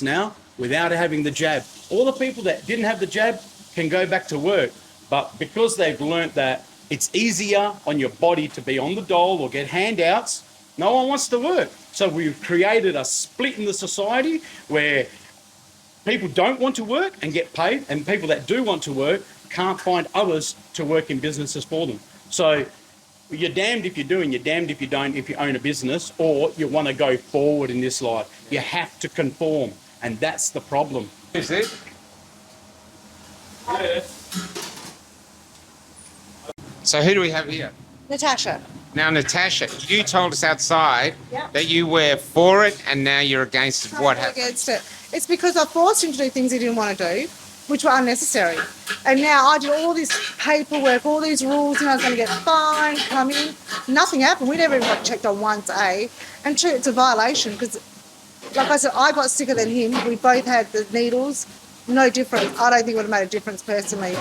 now without having the jab. All the people that didn't have the jab can go back to work. But because they've learnt that it's easier on your body to be on the dole or get handouts, no one wants to work. So we've created a split in the society where people don't want to work and get paid, and people that do want to work can't find others to work in businesses for them. So you're damned if you do and you're damned if you don't, if you own a business or you want to go forward in this life. You have to conform, and that's the problem. Is it? Yeah. So who do we have here? Natasha. Now, Natasha, you told us outside that you were for it and now you're against it. What happened? Against it. It's because I forced him to do things he didn't want to do, which were unnecessary. And now I did all this paperwork, all these rules, and I was going to get fined, come in. Nothing happened. We never even got checked on once, A. And two, it's a violation because, like I said, I got sicker than him. We both had the needles. No difference. I don't think it would have made a difference personally.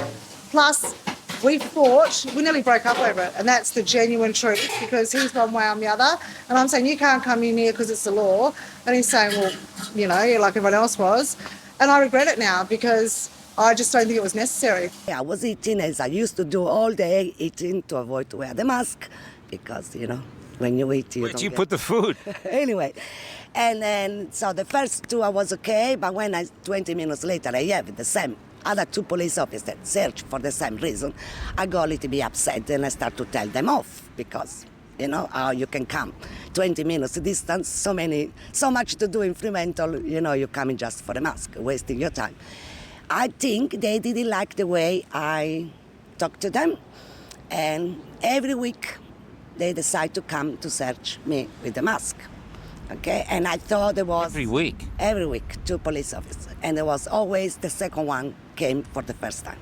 Plus, we fought, we nearly broke up over it, and that's the genuine truth, because he's one way, I'm the other, and I'm saying, you can't come in here because it's the law, and he's saying, well, you know, like everyone else was, and I regret it now because I just don't think it was necessary. I was eating as I used to do all day, eating to avoid to wear the mask, because, you know, when you eat, Where'd you put the food? Anyway, and then, so the first two I was okay, but when 20 minutes later I have the same other two police officers search for the same reason, I got a little bit upset and I start to tell them off because, you know, how you can come 20 minutes distance, so much to do in Fremantle, you know, you're coming just for a mask, wasting your time. I think they didn't like the way I talked to them, and every week they decide to come to search me with the mask. Okay, and I thought there was... Every week? Every week, two police officers. And there was always the second one came for the first time.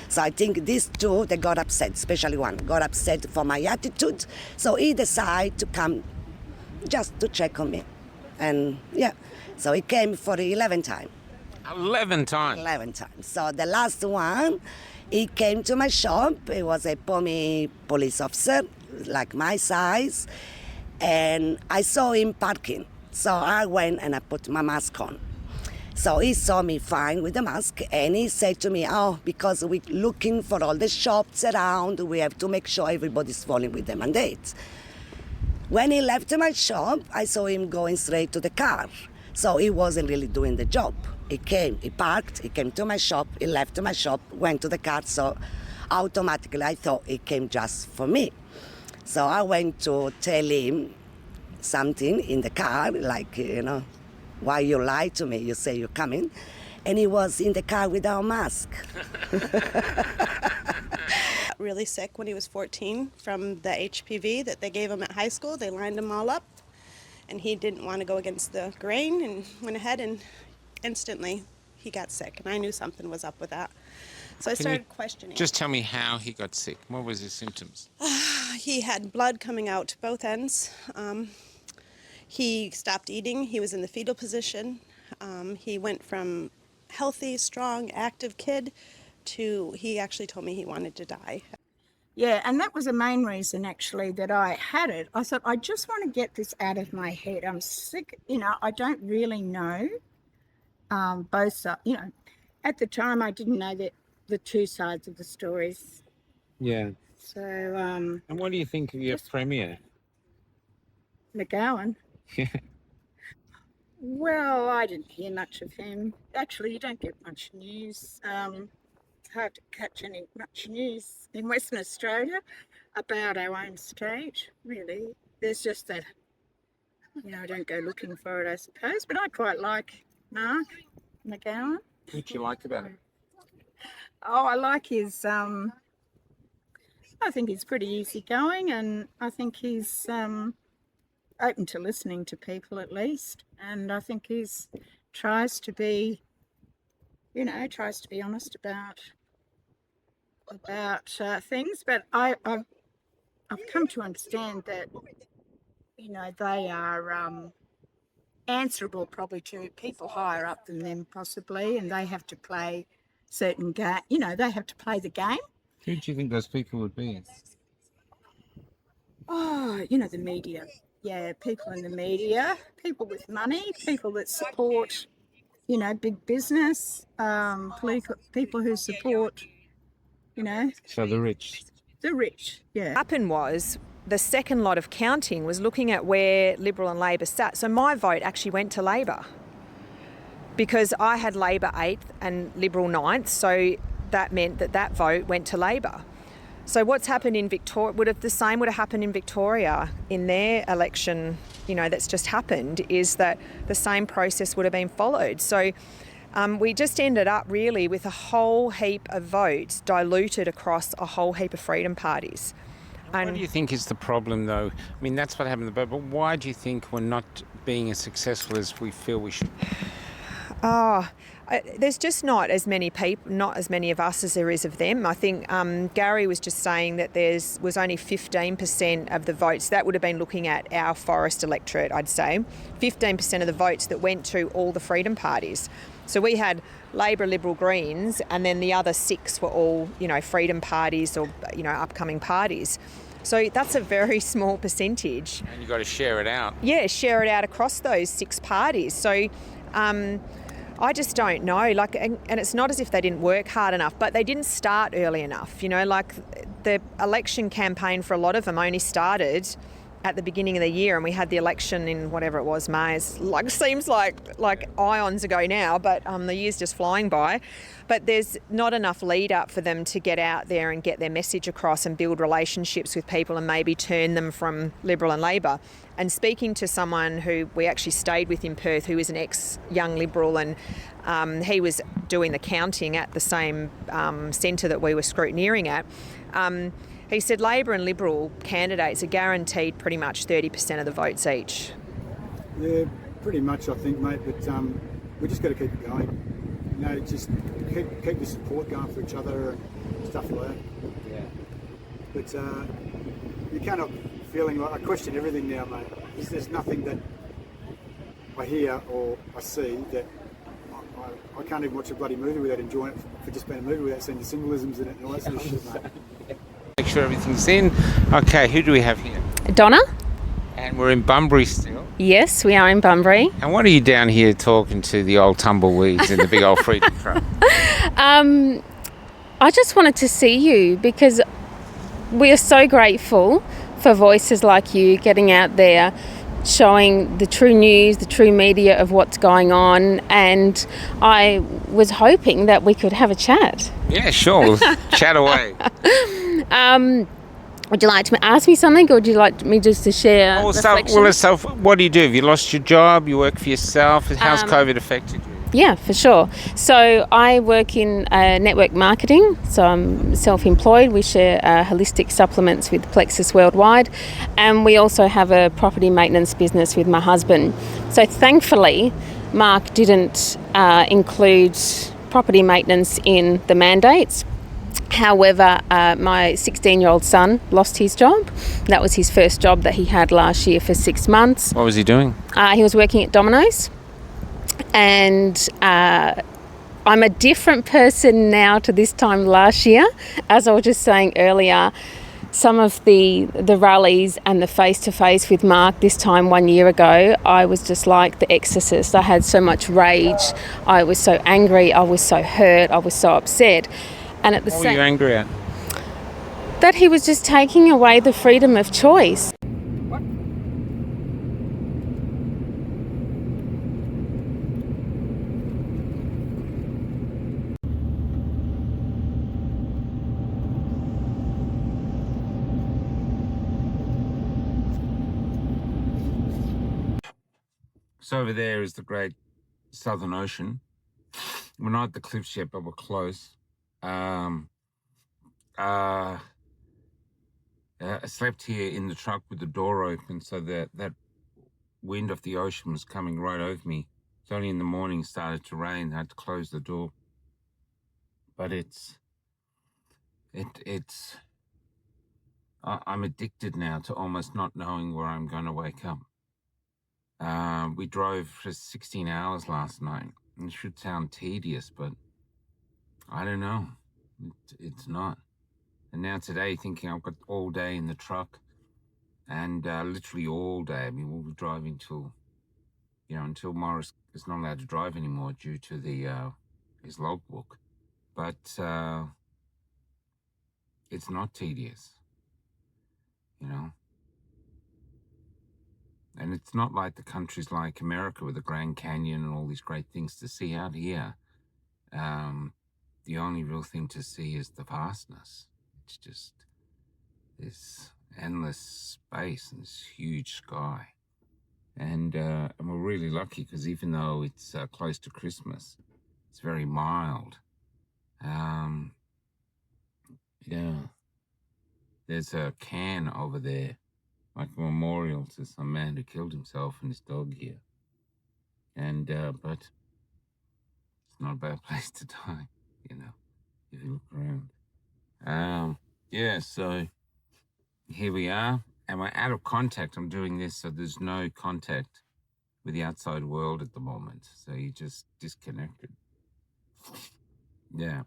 So I think these two, they got upset, especially one, got upset for my attitude. So he decided to come just to check on me. And yeah, so he came for the 11th time. 11 times? 11 times. So the last one, he came to my shop. He was a Pommy police officer, like my size. And I saw him parking. So I went and I put my mask on. So he saw me fine with the mask, and he said to me, oh, because we're looking for all the shops around, we have to make sure everybody's following with the mandate. When he left my shop, I saw him going straight to the car. So he wasn't really doing the job. He came, he parked, he came to my shop, he left to my shop, went to the car, so automatically I thought he came just for me. So I went to tell him something in the car, like, why you lied to me, you say you're coming. And he was in the car without a mask. Really sick when he was 14 from the HPV that they gave him at high school. They lined him all up, and he didn't want to go against the grain and went ahead, and instantly he got sick, and I knew something was up with that. So I started questioning. Just tell me how he got sick. What was his symptoms? He had blood coming out both ends. He stopped eating. He was in the fetal position. He went from healthy, strong, active kid to he actually told me he wanted to die. Yeah, and that was the main reason actually that I had it. I thought, I just want to get this out of my head. I'm sick, I don't really know both sides. At the time I didn't know that the two sides of the stories. Yeah. So, And what do you think of your premier? McGowan. Well, I didn't hear much of him. Actually, you don't get much news. It's hard to catch much news in Western Australia about our own state, really. There's just that, I don't go looking for it, I suppose. But I quite like Mark McGowan. What do you like about him? Oh, I like his, I think he's pretty easygoing, and I think he's open to listening to people at least. And I think he's tries to be honest about things. But I've come to understand that, they are answerable probably to people higher up than them possibly, and they have to play certain game. They have to play the game. Who do you think those people would be? Oh, the media. Yeah, people in the media, people with money, people that support, big business, political people who support, So the rich. The rich, yeah. What happened was the second lot of counting was looking at where Liberal and Labor sat. So my vote actually went to Labor because I had Labor 8th and Liberal 9th. So that meant that vote went to Labor. So what's happened in Victoria, the same would have happened in Victoria in their election, that's just happened, is that the same process would have been followed. So we just ended up really with a whole heap of votes diluted across a whole heap of freedom parties. And what do you think is the problem though? I mean, that's what happened, but why do you think we're not being as successful as we feel we should? There's just not as many people, not as many of us as there is of them. I think Gary was just saying that was only 15% of the votes. That would have been looking at our forest electorate, I'd say. 15% of the votes that went to all the freedom parties. So we had Labor, Liberal, Greens, and then the other 6 were all, freedom parties or, upcoming parties. So that's a very small percentage. And you've got to share it out. Yeah, share it out across those 6 parties. So I just don't know. And it's not as if they didn't work hard enough, but they didn't start early enough. The election campaign for a lot of them only started at the beginning of the year, and we had the election in whatever it was, May. Seems like ions ago now, but the year's just flying by. But there's not enough lead up for them to get out there and get their message across and build relationships with people and maybe turn them from Liberal and Labor. And speaking to someone who we actually stayed with in Perth, who is an ex-young Liberal, and he was doing the counting at the same centre that we were scrutineering at, he said Labor and Liberal candidates are guaranteed pretty much 30% of the votes each. Yeah, pretty much I think, mate, but we just got to keep it going. Just keep the support going for each other and stuff like that. Yeah. But you cannot feeling like I question everything now, mate. There's nothing that I hear or I see that I can't even watch a bloody movie without enjoying it for just being a movie without seeing the symbolisms in it and all that sort of shit, mate. Make sure everything's in. Okay, who do we have here? Donna. And we're in Bunbury still. Yes, we are in Bunbury. And what are you down here talking to the old tumbleweeds in the big old freedom front? I just wanted to see you because we are so grateful for voices like you getting out there, showing the true news, the true media of what's going on, and I was hoping that we could have a chat. Yeah, sure. Chat away. Would you like to ask me something, or would you like me just to share reflections? What do you do? Have you lost your job? You work for yourself? How's COVID affected you? Yeah, for sure. So I work in network marketing, so I'm self-employed. We share holistic supplements with Plexus Worldwide, and we also have a property maintenance business with my husband. So thankfully, Mark didn't include property maintenance in the mandates. However, my 16-year-old son lost his job. That was his first job that he had last year for 6 months. What was he doing? He was working at Domino's. And I'm a different person now to this time last year. As I was just saying earlier, some of the rallies and the face-to-face with Mark this time 1 year ago, I was just like the exorcist. I had so much rage. I was so angry. I was so hurt. I was so upset. And at the What were you angry at? that he was just taking away the freedom of choice. So over there is the great Southern Ocean. We're not at the cliffs yet, but we're close. I slept here in the truck with the door open, so that wind of the ocean was coming right over me. It's only in the morning it started to rain. I had to close the door. But I'm addicted now to almost not knowing where I'm going to wake up. We drove for 16 hours last night. It should sound tedious, but I don't know. It's not. And now today, thinking I've got all day in the truck, and literally all day. I mean, we'll be driving until Maurice is not allowed to drive anymore due to his logbook. But it's not tedious, And it's not like the countries like America with the Grand Canyon and all these great things to see out here. The only real thing to see is the vastness. It's just this endless space and this huge sky. And we're really lucky because even though it's close to Christmas, it's very mild. There's a can over there, like a memorial to some man who killed himself and his dog here. And but it's not a bad place to die, if you look around. So here we are, and we're out of contact. I'm doing this so there's no contact with the outside world at the moment. So you're just disconnected. Yeah.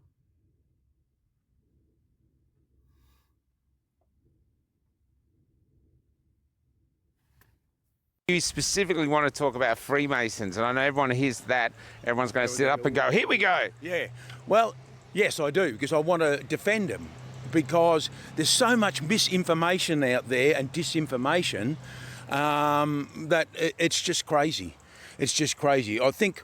You specifically want to talk about Freemasons, and I know everyone hears that. Everyone's going to sit up and go, here we go. Yeah. Well, yes, I do, because I want to defend them, because there's so much misinformation out there and disinformation that it's just crazy. It's just crazy. I think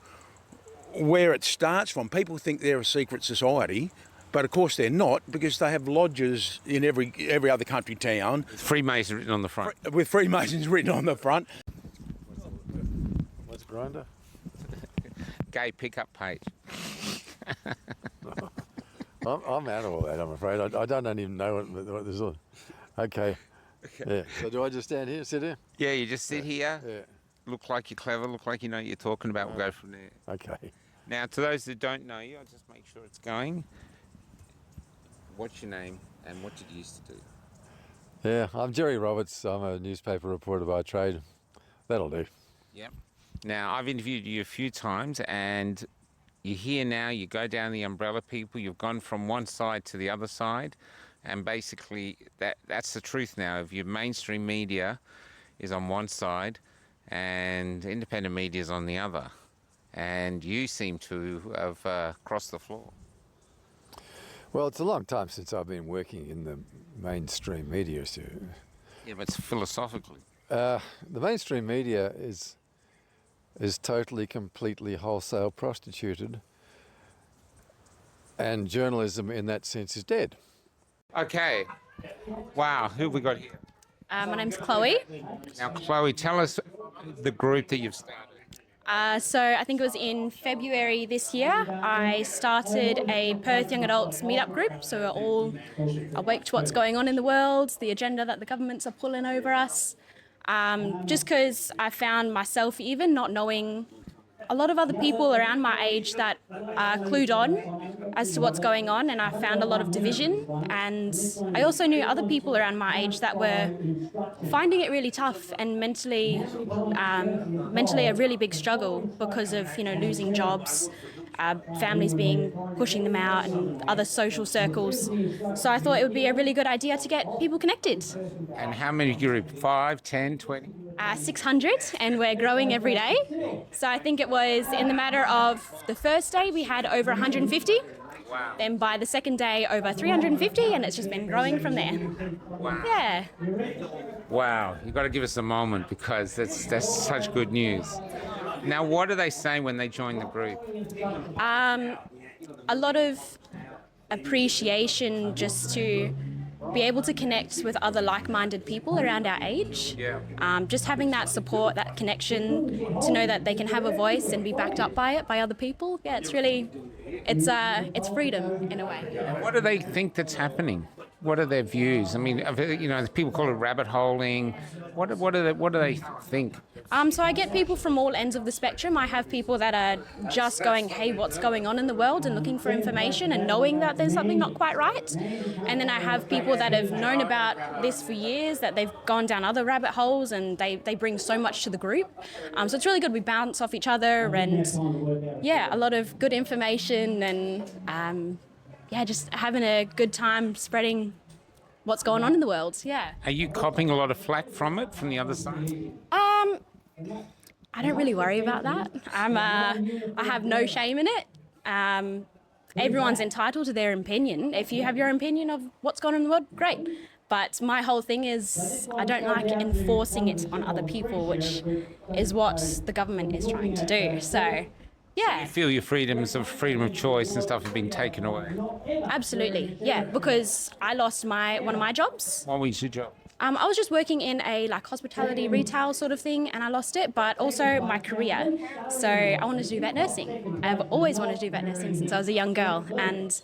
where it starts from, people think they're a secret society, but of course they're not, because they have lodges in every other country town. Freemason written on the front. With Freemasons written on the front. What's Grindr? Gay pickup page. I'm out of all that, I'm afraid. I don't even know what this is. Okay. Yeah. So do I just stand here, sit here? Yeah, you just sit here. Yeah. Look like you're clever. Look like you know what you're talking about. We'll go from there. Okay. Now, to those that don't know you, I'll just make sure it's going. What's your name and what did you used to do? Yeah, I'm Jerry Roberts. I'm a newspaper reporter by trade. That'll do. Yep. Now, I've interviewed you a few times, and you're here now. You go down the umbrella people. You've gone from one side to the other side, and basically that's the truth now. If your mainstream media is on one side and independent media is on the other, and you seem to have crossed the floor. Well, it's a long time since I've been working in the mainstream media. So Yeah, but it's philosophically. The mainstream media is totally, completely wholesale prostituted, and journalism in that sense is dead. Okay. Wow, who have we got here? My name's Chloe. Now, Chloe, tell us the group that you've started. So I think it was in February this year, I started a Perth Young Adults meetup group. So we're all awake to what's going on in the world, the agenda that the governments are pulling over us. Just because I found myself even not knowing a lot of other people around my age that are clued on as to what's going on, and I found a lot of division. And I also knew other people around my age that were finding it really tough and mentally a really big struggle because of losing jobs, families pushing them out, and other social circles. So I thought it would be a really good idea to get people connected. And how many group? 5, 10, 20? 600, and we're growing every day. So I think it was in the matter of the first day we had over 150. Wow. Then by the second day over 350, and it's just been growing from there. Wow. Yeah. Wow, you've got to give us a moment because that's such good news. Now, what do they say when they join the group? A lot of appreciation just to be able to connect with other like-minded people around our age. Yeah. Just having that support, that connection, to know that they can have a voice and be backed up by it, by other people. Yeah, it's freedom in a way. What do they think that's happening? What are their views? I mean, people call it rabbit holing. What do they think? So I get people from all ends of the spectrum. I have people that are just going, hey, what's going on in the world, and looking for information and knowing that there's something not quite right. And then I have people that have known about this for years, that they've gone down other rabbit holes, and they bring so much to the group. So it's really good. We bounce off each other, and yeah, a lot of good information, and just having a good time spreading what's going on in the world. Yeah. Are you copping a lot of flack from it, from the other side? I don't really worry about that. I have no shame in it. Everyone's entitled to their opinion. If you have your opinion of what's going on in the world, great. But my whole thing is I don't like enforcing it on other people, which is what the government is trying to do. So, yeah. You feel your freedom of choice and stuff have been taken away? Absolutely, yeah, because I lost one of my jobs. What was your job? I was just working in a hospitality retail sort of thing, and I lost it, but also my career. So I wanted to do vet nursing. I've always wanted to do vet nursing since I was a young girl, and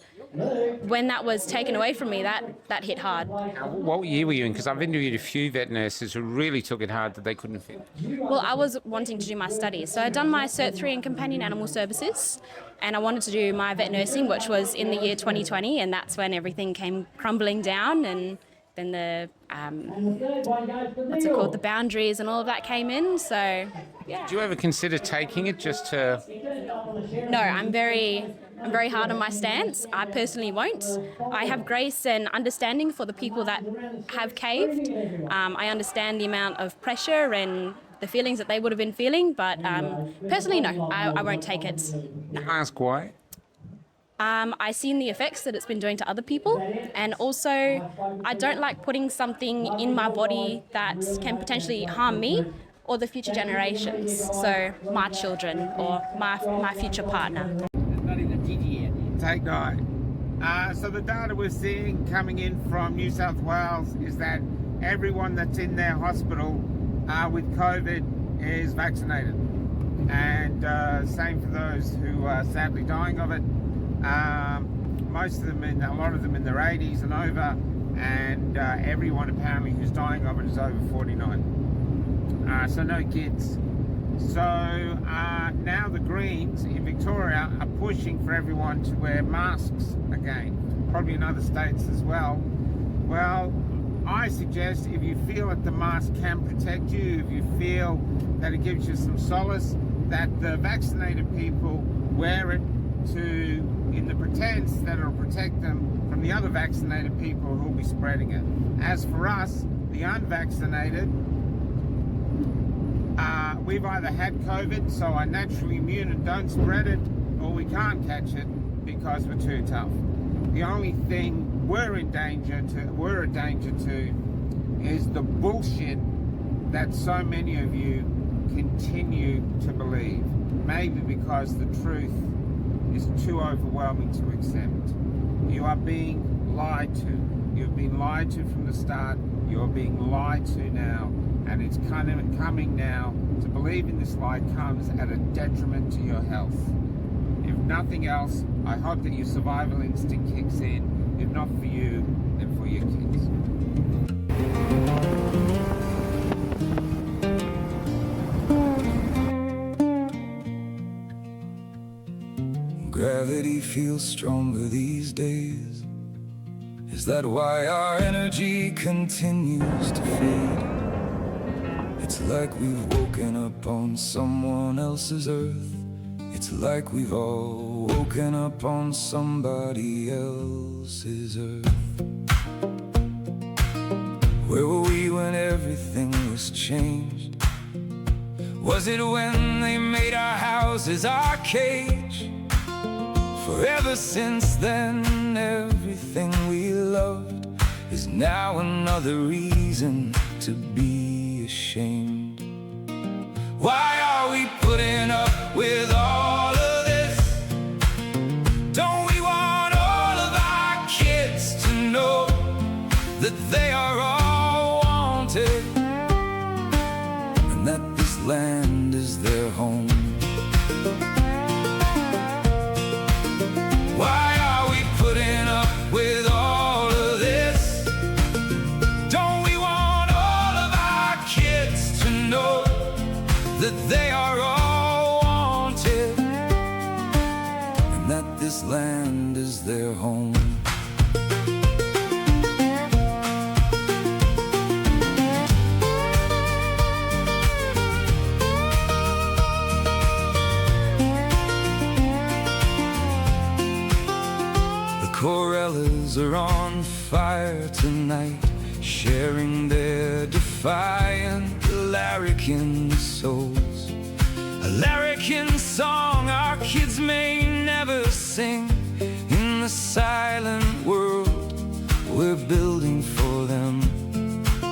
when that was taken away from me, that hit hard. What year were you in? Because I've interviewed a few vet nurses who really took it hard that they couldn't fit. Well, I was wanting to do my studies. So I'd done my Cert 3 in Companion Animal Services, and I wanted to do my vet nursing, which was in the year 2020, and that's when everything came crumbling down, and then the the boundaries and all of that came in. So yeah. Did you ever consider taking it just to? No, I'm very hard on my stance. I personally won't. I have grace and understanding for the people that have caved. I understand the amount of pressure and the feelings that they would have been feeling, but personally, no, I won't take it. No. Can I ask why? I've seen the effects that it's been doing to other people, and also I don't like putting something in my body that can potentially harm me or the future generations, so my children or my future partner. Take 9. So the data we're seeing coming in from New South Wales is that everyone that's in their hospital with COVID is vaccinated, and same for those who are sadly dying of it. Most of them, a lot of them in their 80s and over, and everyone apparently who's dying of it is over 49. So no kids. So now the Greens in Victoria are pushing for everyone to wear masks again, probably in other states as well. Well, I suggest if you feel that the mask can protect you, if you feel that it gives you some solace, that the vaccinated people wear it in the pretense that it'll protect them from the other vaccinated people who'll be spreading it. As for us, the unvaccinated, we've either had COVID, so are naturally immune and don't spread it, or we can't catch it because we're too tough. The only thing we're a danger to is the bullshit that so many of you continue to believe. Maybe because the truth is too overwhelming to accept. You are being lied to. You've been lied to from the start. You're being lied to now. And it's coming now. To believe in this lie comes at a detriment to your health. If nothing else, I hope that your survival instinct kicks in. If not for you, then for your kids. Gravity feels stronger these days. Is that why our energy continues to fade? It's like we've woken up on someone else's earth. It's like we've all woken up on somebody else's earth. Where were we when everything was changed? Was it when they made our houses our cage? Forever since then, everything we loved is now another reason to be ashamed. Why are we putting up with all of this? Don't we want all of our kids to know that they are all wanted, and that this land is their home? Why are we putting up with all of this? Don't we want all of our kids to know that they are all wanted, and that this land is their home? Corellas are on fire tonight, sharing their defiant larrikin souls. A larrikin song our kids may never sing in the silent world we're building.